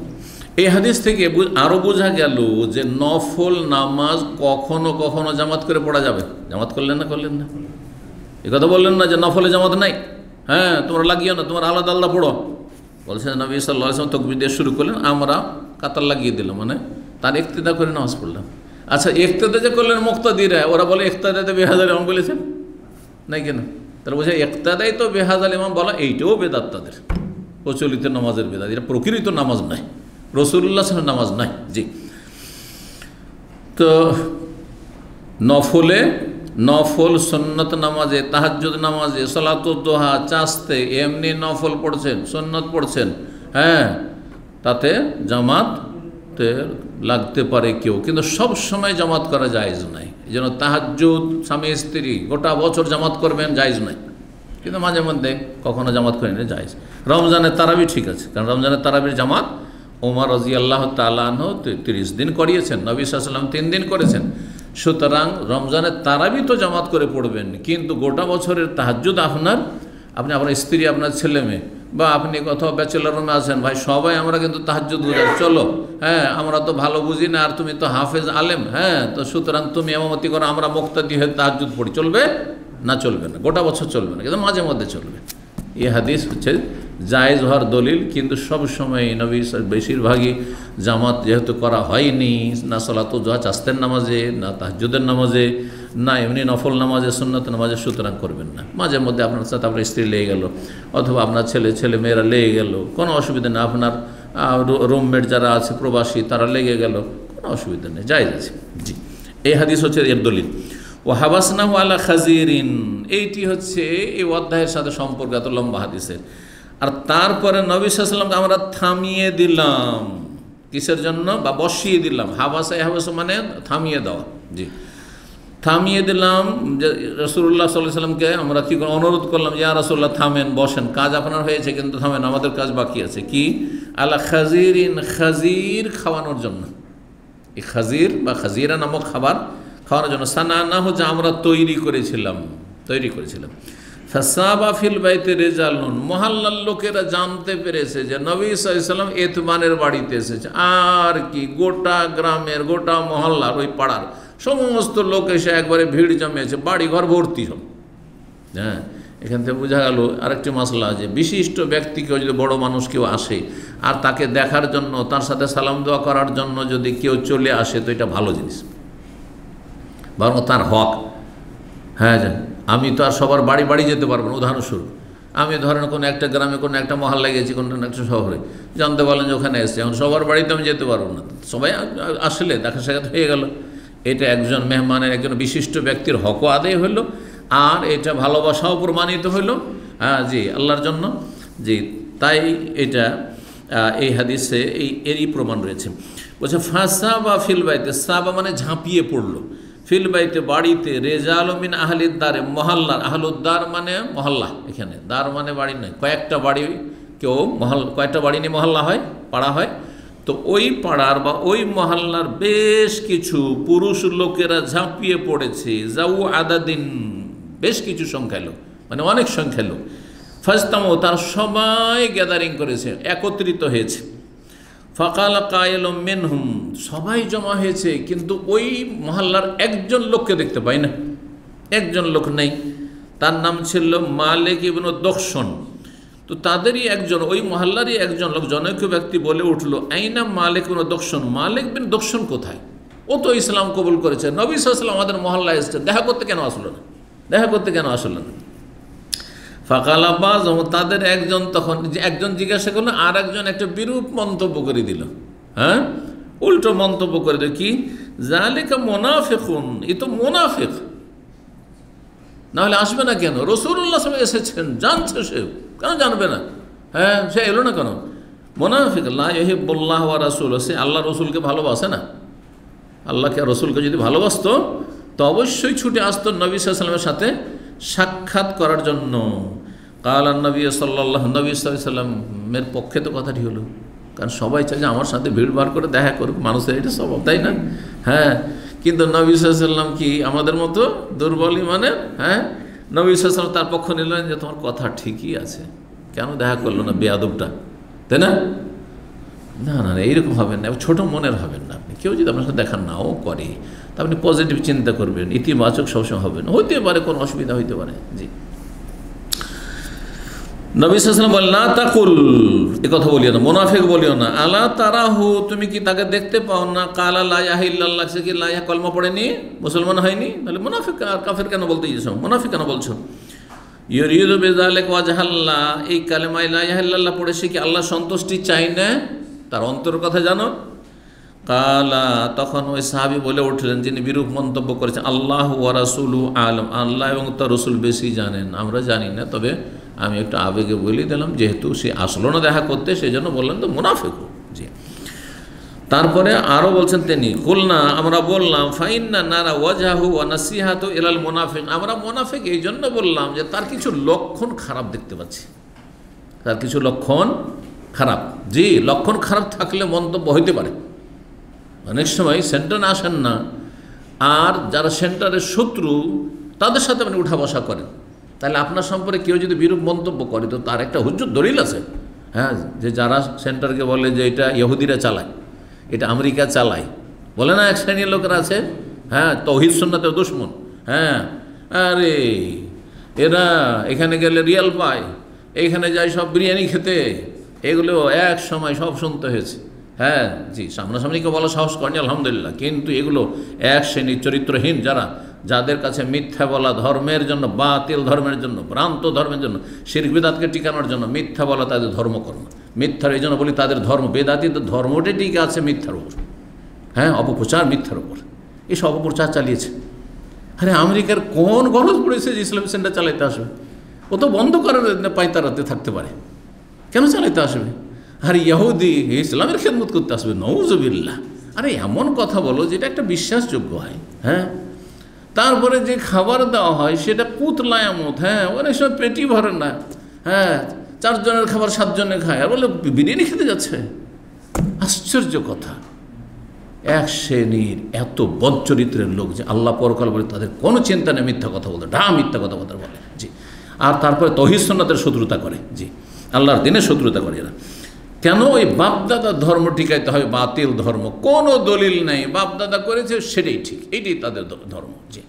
Speaker 1: এই হাদিস থেকে আরও বোঝা গেল যে নফল নামাজ কখনো কখনো জামাত করে পড়া যাবে। জামাত করলেন না? এ কথা বললেন না যে নফলে জামাত নাই, হ্যাঁ তোমরা লাগিও না, তোমরা আলাদা আলাদা পড়ো। বলছেন নবী সাল্লাল্লাহু আলাইহি ওয়াসাল্লাম তাকবীর দিয়ে শুরু করলেন, আমরা কাতার লাগিয়ে দিলাম, মানে তার ইক্তেদা করে নামাজ পড়লাম। আচ্ছা, ইক্তেদা যে করলেন মুক্তাদিরা, ওরা বলে ইক্তেদাতে বেহাজাল ইমাম বলেছেন, নাই কেন? তাহলে বোঝা ইক্তেদাই তো বেহাজাল ইমাম বলা, এইটাও বেদাত, তাদের প্রচলিত নামাজের বেদাত। এটা প্রকৃত নামাজ নাই, রাসূলুল্লাহ সাল্লাল্লাহু আলাইহি ওয়াসাল্লাম নামাজ নাই। জি, তো নফল সুন্নত নামাজে, তাহাজ্জুদ নামাজে, সালাতুদ দুহা, চাস্তে, এমনি নফল পড়ছেন, সুন্নত পড়ছেন, হ্যাঁ তাতে জামাত লাগতে পারে কেউ, কিন্তু সব সময় জামাত করা জায়েজ নাই। এই জন্য তাহাজ্জুদ স্বামী স্ত্রী গোটা বছর জামাত করবেন, জায়েজ নাই, কিন্তু মাঝে মধ্যে কখনো জামাত করে নিলে জায়েজ। রমজানের তারাবি ঠিক আছে, কারণ রমজানের তারাবির জামাত ওমর রাদিয়াল্লাহু তাআলা আনহু 30 দিন করিয়েছেন, নবী সাল্লাল্লাহু আলাইহি ওয়াসাল্লাম 3 দিন করেছেন। সুতরাং রমজানের তারাবি তো জামাত করে পড়বেন, কিন্তু গোটা বছরের তাহাজ্জুদ আপনি আপনার স্ত্রী, আপনার ছেলে মেয়ে, বা আপনি কোথাও ব্যাচেলর রুমে আছেন, ভাই সবাই আমরা কিন্তু তাহাজ্জুদ গুজার, চলো, হ্যাঁ আমরা তো ভালো বুঝি না, আর তুমি তো হাফেজ আলেম, হ্যাঁ তো সুতরাং তুমি ইমামতি করো, আমরা মুক্তাদি হয়ে তাহাজ্জুদ পড়ি, চলবে না? চলবে না, গোটা বছর চলবে না, কিন্তু মাঝে মধ্যে চলবে। এই হাদিস হচ্ছে জায়েজ হওয়ার দলিল, কিন্তু সব সময় নবী বেশিরভাগই জামাত যেহেতু করা হয়নি, না সালাতুদ দুহা চাস্তের নামাজে, না তাহাজ্জুদের নামাজে, না এমনি নফল নামাজে, সুন্নত নামাজে, সুতরাং করবেন না। মাঝে মধ্যে আপনার সাথে আপনার স্ত্রী লেগে গেল, অথবা আপনার ছেলে মেয়েরা লেগে গেল, কোনো অসুবিধা নেই। আপনার রুমমেট যারা আছে প্রবাসী, তারা লেগে গেল, কোনো অসুবিধা নেই, জায়েজ আছে। জি, এই হাদিস হচ্ছে এর দলিল। ও হাবাসনাহু আলা খাজিরিন, এইটি হচ্ছে এই অধ্যায়ের সাথে সম্পর্কিত লম্বা হাদিসের। আর তারপরে নবী সাল্লাল্লাহু আলাইহি ওয়াসাল্লামকে আমরা থামিয়ে দিলাম, কিসের জন্য? বা বসিয়ে দিলাম। হাবাসা মানে থামিয়ে দেওয়া। জি, থামিয়ে দিলাম, যে রাসূলুল্লাহ সাল্লাল্লাহু আলাইহি ওয়াসাল্লামকে আমরা কি অনুরোধ করলাম, ইয়া রাসূলুল্লাহ থামেন, বসেন, কাজ আপনার হয়েছে কিন্তু থামেন, আমাদের কাজ বাকি আছে। কি? আলা খাজিরিন, খাজির খাওয়ানোর জন্য। এই খাজির বা খাজিরা নামক খাবার খাওয়ানোর জন্য। সানানাহু, যা আমরা তৈরি করেছিলাম। ফাসাবা ফিল বাইতে রিজালুন, মহল্লার লোকেরা জানতে পেরেছে যে নবী সাল্লাল্লাহু আলাইহি ওয়াসাল্লাম এতমানের বাড়িতে এসেছে। আর কি, গোটা গ্রামের, গোটা মহল্লার, ওই পাড়ার সমস্ত লোক এসে একবারে ভিড় জমিয়েছে, বাড়ি ঘর ভর্তি হল। হ্যাঁ, এখান থেকে বোঝা গেল আরেকটি মাসলা, যে বিশিষ্ট ব্যক্তি কেউ যদি, বড় মানুষ কেউ আসে আর তাকে দেখার জন্য, তার সাথে সালাম দোয়া করার জন্য যদি কেউ চলে আসে, তো এটা ভালো জিনিস, বরং তার হক। হ্যাঁ, আমি তো আর সবার বাড়ি বাড়ি যেতে পারবো না। উদাহরণস্বরূপ, আমি ধরেন কোনো একটা গ্রামে, কোনো একটা মহল্লায় গেছি, কোনো একটা শহরে, জানতে পারলেন যে ওখানে এসছে, এখন সবার বাড়িতে আমি যেতে পারবো না, সবাই আসলে দেখা সাক্ষাৎ হয়ে গেল, এটা একজন মেহমানের, একজন বিশিষ্ট ব্যক্তির হকও আদায় হইল, আর এটা ভালোবাসাও প্রমাণিত হইল, হ্যাঁ জি, আল্লাহর জন্য। জি, তাই এটা এই হাদিসে এরই প্রমাণ রয়েছে। বলছে ফাসাবা ফিল বাইতে, সাবা মানে ঝাঁপিয়ে পড়লো, ফিল বাইতে বাড়িতে, রেজাল মিন আহলিদ দারে, মহল্লার, আহলুদ্দার মানে মহল্লা, এখানে দার মানে বাড়ি নয়, কয়েকটা বাড়ি, কেউ কয়েকটা বাড়ি নিয়ে মহল্লা হয়, পাড়া হয়, তো ওই পাড়ার বা ওই মহল্লার বেশ কিছু পুরুষ লোকেরা ঝাঁপিয়ে পড়েছে, যাও আদাদিন, বেশ কিছু সংখ্যা লোক, মানে অনেক সংখ্যা লোক, ফাজতামু, তার সবাই গ্যাদারিং করেছে, একত্রিত হয়েছে। ফাকাল কায়েলুম মিনহুম, সবাই জমা হয়েছে, কিন্তু ওই মহল্লার একজন লোককে দেখতে পাই না, একজন লোক নেই, তার নাম ছিল মালিক ইবনে দখশন। তো তাদেরই একজন, ওই মহল্লারই একজন লোক, জনৈক ব্যক্তি বলে উঠলো, আইনা মালিক ইবনে দখশন, মালিক বিন দখশন কোথায়? ও তো ইসলাম কবুল করেছে, নবী সাল্লাল্লাহু আলাইহি ওয়াসাল্লাম আমাদের মহল্লায় এসেছে, দেখা করতে কেন আসলো না? দেখা করতে কেন আসলেন? ফাকাল আব্বাস, তাদের একজন তখন একজন জিজ্ঞাসা করলো, আর একজন একটা বিরূপ মন্তব্য করে দিল। হ্যাঁ, উল্টো মন্তব্য করে দিল, কি? যালিকা মুনাফিকুন, এ তো মুনাফিক, নাহলে আসবে না কেন? রাসূলুল্লাহ সাল্লাল্লাহু আলাইহি ওয়াসাল্লাম এসেছেন, জানছে সে, কেন জানবে না? হ্যাঁ, সে এলো না কেন? মুনাফিক লা ইউহিব্বুল্লাহ ওয়া রাসূলুহু, সে আল্লাহ রসুলকে ভালোবাসে না। আল্লাহকে রসুলকে যদি ভালোবাসতো তো অবশ্যই ছুটে আসতো নবী সাল্লাল্লাহু আলাইহি ওয়াসাল্লামের সাথে সাক্ষাৎ করার জন্য। কালান নবী সাল্লাল্লাহু, নবী সাল্লাল্লাহু আলাইহি ওয়াসাল্লামের পক্ষে তো কথাটি হলো, কারণ সবাই চায় যে আমার সাথে ভিড় ভাড় করে দেখা করুক, মানুষের এটা স্বভাব, তাই না? হ্যাঁ, কিন্তু নবী সাল্লাল্লাহু আলাইহি ওয়াসাল্লাম কি আমাদের মতো দুর্বল ইমানের? হ্যাঁ, নবী সাল্লাল্লাহু আলাইহি ওয়াসাল্লাম তার পক্ষ নিলেন যে তোমার কথা ঠিকই আছে, কেন দেখা করলো না বেয়াদবটা, তাই না? না না না, এইরকম হবেন না, ছোটো মনের হবেন না আপনি। কেউ যদি আপনার সাথে দেখা নাও করে তা আপনি পজিটিভ চিন্তা করবেন, ইতিবাচক সবসময় হবেন, হইতে পারে কোনো অসুবিধা হইতে পারে। জি, নবী সাল্লাল্লাহু আলাইহি ওয়াসাল্লাম বলেন, না তাকুল, এ কথা বলিও না, মুনাফিক বলিও না। আলা তারাহু, তুমি কি তাকে দেখতে পাও না? কালা লা ইলাহা ইল্লাল্লাহ, সে কি লা ইলাহা কলমা পড়েনি, মুসলমান হয়নি, তাহলে মুনাফিক আর কাফের কেন বলতে গিয়েছো? মুনাফিক কেন বলছো? ইউরিদু বিযালিকা ওয়াজহাল্লাহ, এই কালেমা লা ইলাহা ইল্লাল্লাহ পড়ে সে কি আল্লাহ সন্তুষ্টি চাই না? তার অন্তরের কথা জানো? কালা, তখন ওই সাহাবী বলে উঠলেন যিনি বিরূপ মন্তব্য করেছেন, আল্লাহু ওয়া রাসূলুহু আ'লাম, আল্লাহ এবং তার রাসূল বেশি জানেন, আমরা জানি না, তবে আমি একটু আবেগে বলে দিলাম, যেহেতু সে আসলো না দেখা করতে, সেই জন্য বললেন তো মুনাফিক। জি, তারপরে আরও বলছেন তিনি, কুলনা, আমরা বললাম, ফাইন্না নারা ওয়াজহাহু ওয়া নাসিহাতু ইলাল মুনাফিক, আমরা মুনাফিক এই জন্য বললাম যে তার কিছু লক্ষণ খারাপ দেখতে পাচ্ছি, তার কিছু লক্ষণ খারাপ। জি, লক্ষণ খারাপ থাকলে মন্তব্য হইতে পারে। অনেক সময় সেন্টারে আসেন না, আর যারা সেন্টারের শত্রু তাদের সাথে আপনি উঠা বসা করেন, তাহলে আপনার সম্পর্কে কেউ যদি বিরূপ মন্তব্য করে তো তার একটা হুজ্জত দলিল আছে। হ্যাঁ, যে যারা সেন্টারকে বলে যে এটা ইহুদিরা চালায়, এটা আমেরিকা চালায়, বলে না এক শ্রেণীর লোকেরা আছে, হ্যাঁ, তৌহিদ সুন্নাতের দুশমন, হ্যাঁ, আরে এরা এখানে গেলে রিয়াল পায়, এইখানে যায় সব বিরিয়ানি খেতে, এগুলো এক সময় সব শুনতে হয়েছে। হ্যাঁ, জি, সামনাসামনিকে বলা সাহস করেনি আলহামদুলিল্লাহ, কিন্তু এগুলো এক শ্রেণীর চরিত্রহীন, যাদের কাছে মিথ্যা বলা ধর্মের জন্য, বাতিল ধর্মের জন্য, ভ্রান্ত ধর্মের জন্য, শিরক বিদআতকে টিকানোর জন্য মিথ্যা বলা তাদের ধর্মকর্ম। মিথ্যার এই জন্য বলি তাদের ধর্ম, বেদাতি ধর্মটাই টিকে আছে মিথ্যার উপর। হ্যাঁ, অপপ্রচার মিথ্যার উপর, এসব অপপ্রচার চালিয়েছে। আরে আমেরিকার কোন গরজ পড়েছে যে ইসলামিক সেন্টার চালাইতে আসবে? ও তো বন্ধ করার পায়তারাতে থাকতে পারে, কেন চালাইতে আসবে? আর ইহুদি ইসলামের খেদমত করতে আসবে, নউজুবিল্লাহ। আরে এমন কথা বলো যেটা একটা বিশ্বাসযোগ্য হয়। হ্যাঁ, তারপরে যে খাবার দেওয়া হয় সেটা কুতলায়ামত, হ্যাঁ, অনেক সময় পেটি ভরে না, হ্যাঁ, 4 জনের খাবার 7 জনে খায়, আর বলে বিরিয়ানি খেতে যাচ্ছে। আশ্চর্য কথা, এক শ্রেণীর এত বদচরিত্রের লোক যে আল্লাহ পরকাল বলে তাদের কোনো চিন্তা নেই, মিথ্যা কথা বলতে, মিথ্যা কথা বলতে বলে। জি, আর তারপরে তৌহিদ সুন্নাতের শত্রুতা করে। জি, আল্লাহর দিনের শত্রুতা করে এরা। কেন? ওই বাপদাদার ধর্ম টিকাইতে হয়, বাতিল ধর্ম, কোনো দলিল নেই, বাপদাদা করেছে সেটাই ঠিক, এইটাই তাদের ধর্ম। জি,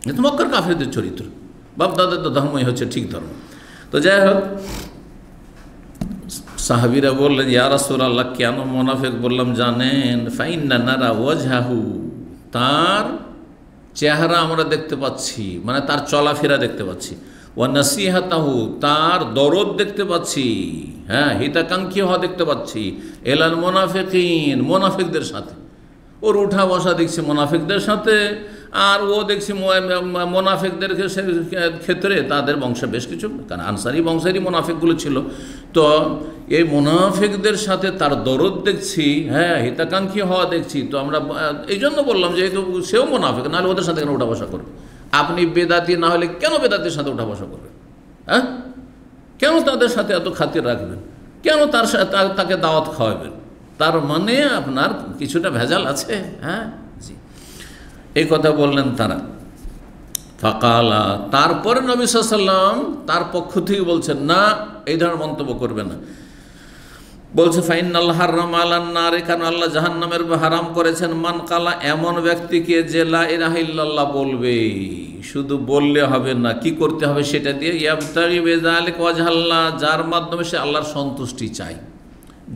Speaker 1: এটা মক্কার কাফেরদের চরিত্র, বাপদাদার ধর্মই হচ্ছে ঠিক ধর্ম। তো যাই হোক, সাহাবীরা বললেন, ইয়া রাসূলুল্লাহ, কেন মুনাফিক বললাম জানেন? ফাইন্না নারা ওয়াজহাহু, তার চেহারা আমরা দেখতে পাচ্ছি, মানে তার চলাফেরা দেখতে পাচ্ছি, ওয়া নাসিহাতাহু, তার দরদ দেখতে পাচ্ছি, হ্যাঁ, হিতাকাঙ্ক্ষী হওয়া দেখতে পাচ্ছি, এলাল মুনাফিকিন, মুনাফিকদের সাথে। ওর উঠা বসা দেখছি মুনাফিকদের সাথে, আর ও দেখছি মুনাফিকদের ক্ষেত্রে তাদের বংশে বেশ কিছু, কারণ আনসারি বংশেরই মুনাফিকগুলো ছিল, তো এই মুনাফিকদের সাথে তার দরদ দেখছি, হ্যাঁ, হিতাকাঙ্ক্ষী হওয়া দেখছি। তো আমরা এই জন্য বললাম যে সেও মুনাফিক, নাহলে ওদের সাথে কেন উঠা বসা করবে? আপনি বেদাতি না হলে কেন বেদাতির সাথে উঠা বসা করবেন? হ্যাঁ, কেন তাদের সাথে এত খাতির রাখবেন? কেন তার সাথে তাকে দাওয়াত খাওয়াবেন? তার মানে আপনার কিছুটা ভেজাল আছে। হ্যাঁ, জি, এই কথা বললেন তারা। ফাকালা, তারপরে নবী সাল্লাল্লাহু আলাইহি ওয়াসাল্লাম তার পক্ষ থেকে বলছেন, না, এই ধরনের মন্তব্য করবে না। বলছে, ফাইনাল্লাহ হারাম আলান নার, কারণ আল্লাহ জাহান্নামের হারাম করেছেন মান কালা, এমন ব্যক্তিকে যে লা ইলাহা ইল্লাল্লাহ বলবে, শুধু বললে হবে না, কি করতে হবে সেটা দিয়ে, ইয়াবতাগি বিযালিকা ওয়াজহাল্লাহ, যার মাধ্যমে সে আল্লাহর সন্তুষ্টি চায়।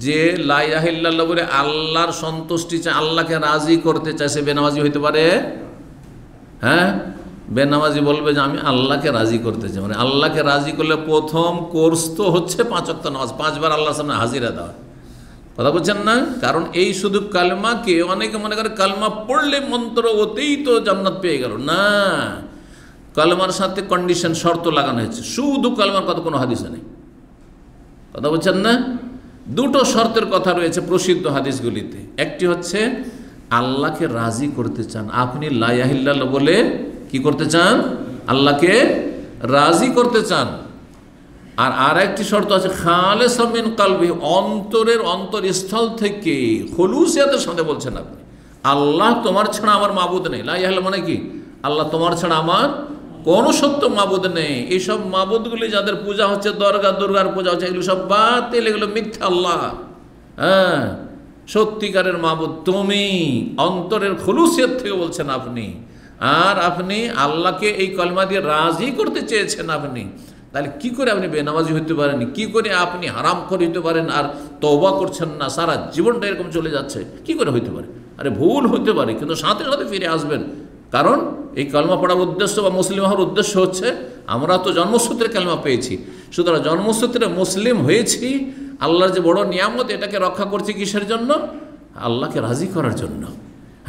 Speaker 1: যে লা ইলাহা ইল্লাল্লাহ বলে আল্লাহর সন্তুষ্টি চায়, আল্লাহকে রাজি করতে চায়, সে বেনামাজি হইতে পারে। হ্যাঁ, বেনামাজি বলবে যে আমি আল্লাহকে রাজি করতে চাই, মানে আল্লাহকে রাজি করলে প্রথম কোর্স তো হচ্ছে 5 ওয়াক্ত নামাজ, 5 বার আল্লাহর সামনে হাজিরা দেওয়া। কথা বলছেন না? কারণ এই শুধু কালমাকে অনেকে মনে করে কালমা পড়লে মন্ত্র ওতেই তো জান্নাত পেয়ে গেল। না, কালমার সাথে কন্ডিশন, শর্ত লাগানো হয়েছে। শুধু কালমার কথা কোনো হাদিসে নেই। কথা বলছেন না? দুটো শর্তের কথা রয়েছে প্রসিদ্ধ হাদিসগুলিতে। একটি হচ্ছে আল্লাহকে রাজি করতে চান, আপনি লা ইলাহা ইল্লাল্লাহ বলে কি করতে চান? আল্লাহকে রাজি করতে চান। আর আরেকটি শর্ত আছে খালেসা মিন কালবি, অন্তরের অন্তরস্থল থেকে খুলুসিয়াতের সাথে বলছেন আপনি আল্লাহ তোমার ছাড়া আমার মাবুদ নেই। লা ইলাহা ইল্লাল্লাহ মানে কি? আল্লাহ তোমার ছাড়া আমার কোনো সত্য মাবুদ নেই। এইসব মাবুদগুলি যাদের পূজা হচ্ছে, দরগা দুর্গার পূজা হচ্ছে, এগুলো সব বাতিল, এগুলো মিথ্যা। আল্লাহ হ্যাঁ সত্যিকারের মাবুদ তুমি, অন্তরের খুলুসিয়ত থেকে বলছেন আপনি। আর আপনি আল্লাহকে এই কলমা দিয়ে রাজি করতে চেয়েছেন আপনি, তাহলে কি করে আপনি বেনামাজি হইতে পারেন? কি করে আপনি হারাম করে হইতে পারেন আর তওবা করছেন না? সারা জীবনটা এরকম চলে যাচ্ছে, কি করে হইতে পারে? আরে ভুল হতে পারে, কিন্তু সাথে সাথে ফিরে আসবেন। কারণ এই কালমা পড়ার উদ্দেশ্য বা মুসলিম হওয়ার উদ্দেশ্য হচ্ছে আমরা তো জন্মসূত্রে কালমা পেয়েছি, সুতরাং জন্মসূত্রে মুসলিম হয়েছি। আল্লাহর যে বড় নিয়ামত, এটাকে রক্ষা করছি কিসের জন্য? আল্লাহকে রাজি করার জন্য।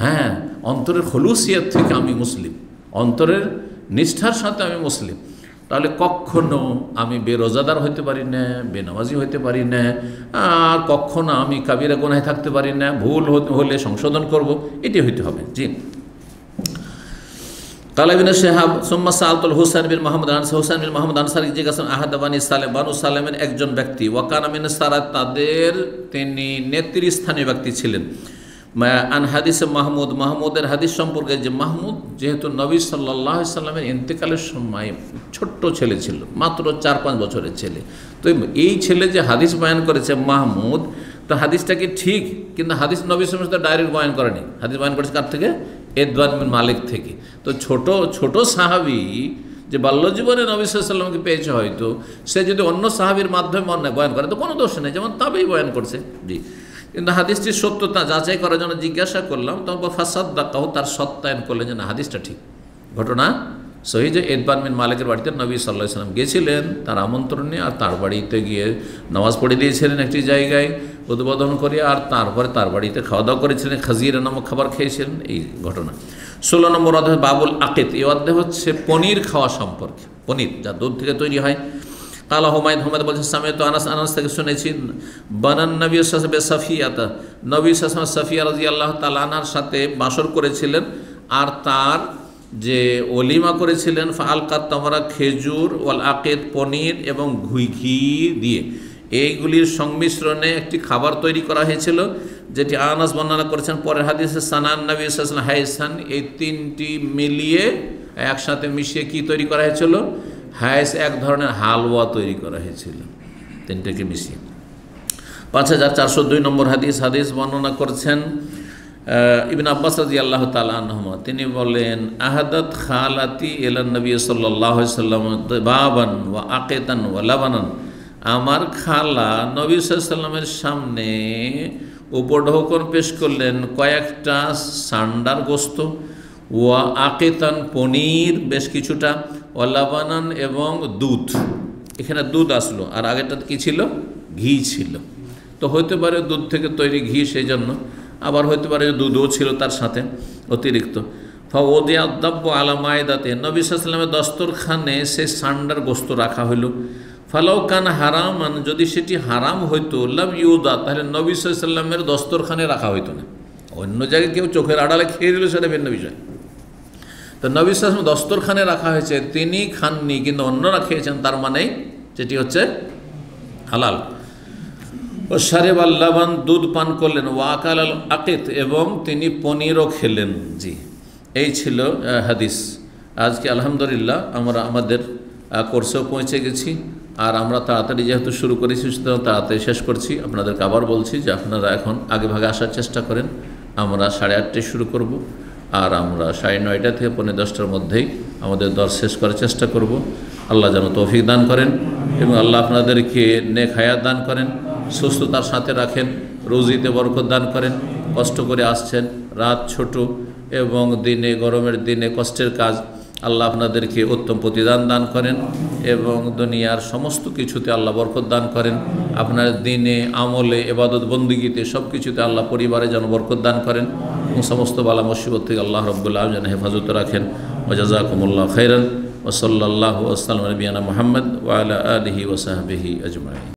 Speaker 1: হ্যাঁ, অন্তরের খুলুসিয়ত থেকে আমি মুসলিম, অন্তরের নিষ্ঠার সাথে আমি মুসলিম। তাহলে কখনো আমি বেরোজাদার হইতে পারি না, বেনামাজি হইতে পারি না, আর কখনো আমি কাবিরা গুনাহে থাকতে পারি না। ভুল হলে সংশোধন করব, এটি হইতে হবে। জি। কালা ইবনে শিহাব সুম্মা সাআলতুল হুসাইন বিন মুহাম্মদ আনসারী, হুসাইন বিন মুহাম্মদ আনসারী জিজ্ঞাসা আহাদ বানি সালেম, বানু সালেমের একজন ব্যক্তি, ওয়াকানা মিন সারাত, তাদের তিনি নেতৃস্থানীয় ব্যক্তি ছিলেন। আন হাদিসে মাহমুদ, মাহমুদের হাদিস সম্পর্কে, যে মাহমুদ যেহেতু নবী সাল্লাল্লাহু আলাইহি সাল্লামের ইন্তেকালের সময় ছোট্ট ছেলে ছিল, মাত্র 4-5 বছরের ছেলে। তো এই ছেলে যে হাদিস বয়ান করেছে মাহমুদ, তো হাদিসটা কি ঠিক? কিন্তু হাদিস নবী সাল্লাল্লাহু আলাইহি ওয়াসাল্লাম ডাইরেক্ট বয়ান করেনি, হাদিস বয়ান করেছে কার থেকে? ইতবান বিন মালিক থেকে। তো ছোট সাহাবী যে বাল্যজীবনে নবী সাল্লাল্লাহু আলাইহি ওয়াসাল্লামকে পেয়েছে, হয়তো সে যদি অন্য সাহাবীর মাধ্যমে বয়ান করে তো কোনো দোষ নেই, যেমন তাবেই বয়ান করছে। জি। কিন্তু হাদিসটির সত্যতা যাচাই করার জন্য জিজ্ঞাসা করলাম, তখন ফাসাদ্দাকাহু, তার সত্যায়ন করলেন যে না, হাদিসটা ঠিক। ঘটনা সহি যে ইতবান বিন মালিকের বাড়িতে নবী সাল্লাল্লাহু আলাইহি ওয়াসাল্লাম গিয়েছিলেন তার আমন্ত্রণে, আর তার বাড়িতে গিয়ে নামাজ পড়ে দিয়েছিলেন একটি জায়গায় উদ্বোধন করে, আর তারপরে তার বাড়িতে খাওয়া দাওয়া করেছিলেন, খাজিরা নামক খাবার খেয়েছিলেন। এই ঘটনা 16 নম্বর অধ্যায় বাবুল আকিদ। এই অধ্যায় হচ্ছে পনির খাওয়া সম্পর্কে, পনির যা দুধ থেকে তৈরি হয়। কালা হুমায়ুন, হুমায়ুন বলছেন সামে তো আনাস, আনাস থেকে শুনেছি, বানান নবী সাল্লাল্লাহু আলাইহি সাফিয়াতা, নবী সাল্লাল্লাহু আলাইহি সাফিয়া রাদিয়াল্লাহু তাআলা আনহার সাথে বাসর করেছিলেন, আর তার যে ওলিমা করেছিলেন ফালকাত তামরা, খেজুর, ওয়াল আকিদ, পনির এবং ঘি দিয়ে, এইগুলির সংমিশ্রণে একটি খাবার তৈরি করা হয়েছিল, যেটি আনাস বর্ণনা করেছেন। পরের হাদিসে সানান নবী সাল্লাল্লাহু আলাইহি ওয়াসাল্লাম হাইসান, এই তিনটি মিলিয়ে একসাথে মিশিয়ে কি তৈরি করা হয়েছিল? হায়েস, এক ধরনের হালুয়া তৈরি করা হয়েছিল, তিনটাকে মিশিয়ে। 5402 নম্বর হাদিস, হাদিস বর্ণনা করছেন ইবনে আব্বাস রাদিয়াল্লাহু তাআলা আনহুমা, তিনি বলেন আহাদাত খালাতি ইলান নবী সাল্লাল্লাহু আলাইহি ওয়াসাল্লাম বাবান ওয়া আকিতান ওয়া লাবানান, আমার খালা নবী সাল্লাল্লাহু আলাইহি ওয়াসাল্লামের সামনে উপঢৌকন পেশ করলেন কয়েকটা সান্ডার গোস্ত, ওয়া আকিতান, পনির বেশ কিছুটা, ওয়া লাবানান, এবং দুধ। এখানে দুধ আসলো, আর আগেরটা কি ছিল? ঘি ছিল। তো হইতে পারে দুধ থেকে তৈরি ঘি, সেই জন্য। আবার হইতে পারে দুধও ছিল তার সাথে অতিরিক্ত। ফাওদিয়া দাব্য আলা মায়দাতে, নবী সাল্লাল্লাহু আলাইহি ওয়াসাল্লামের দস্তরখানে সে সান্ডার গোস্ত রাখা হইল। ফালাউ কান হারামান, যদি সেটি হারাম হইতো, লাম ইউদা, তাহলে নবী সাল্লাল্লাহু আলাইহি ওয়াসাল্লামের দস্তরখানে রাখা হইতো না। অন্য জায়গায় কেউ চোখের আড়ালে খেয়ে দিল, সেটা ভিন্ন বিষয়। তো নবী সাল্লাল্লাহু আলাইহি ওয়াসাল্লাম দস্তরখানে রাখা হয়েছে, তিনি খাননি কিন্তু অন্যরা খেয়েছেন, তার মানে যেটি হচ্ছে হালাল। ও শারিব আল লাবান, দুধ পান করলেন, ওয়াকাল আল আকিত, এবং তিনি পনিরও খেলেন। জি, এই ছিল হাদিস। আজকে আলহামদুলিল্লাহ আমরা আমাদের কোর্সেও পৌঁছে গেছি, আর আমরা তাড়াতাড়ি যেহেতু শুরু করেছি, সুতরাং তাড়াতাড়ি শেষ করছি। আপনাদেরকে আবার বলছি যে আপনারা এখন আগে ভাগে আসার চেষ্টা করেন। আমরা 8:30টায় শুরু করব, আর আমরা 9:30 থেকে 10:15টার মধ্যেই আমাদের দর শেষ করার চেষ্টা করব। আল্লাহ যেন তৌফিক দান করেন, এবং আল্লাহ আপনাদেরকে নেক হায়াত দান করেন, সুস্থতার সাথে রাখেন, রুজিতে বরকত দান করেন। কষ্ট করে আসছেন, রাত ছোট এবং দিনে, গরমের দিনে কষ্টের কাজ, আল্লাহ আপনাদেরকে উত্তম প্রতিদান দান করেন এবং দুনিয়ার সমস্ত কিছুতে আল্লাহ বরকত দান করেন। আপনার দিনে, আমলে, ইবাদত বন্দিগিতে সব কিছুতে আল্লাহ পরিবারে যেন বরকত দান করেন এবং সমস্ত বালা মুসিবত থেকে আল্লাহ রাব্বুল আলামিন যেন হেফাজত রাখেন। ওয়া জাযাকুমুল্লাহু খাইরান ওয়া সাল্লাল্লাহু ওয়া সাল্লাম আলা নবিয়িনা মুহাম্মদ ওয়া আলা আলিহি ওয়া সাহবিহি আজমাইন।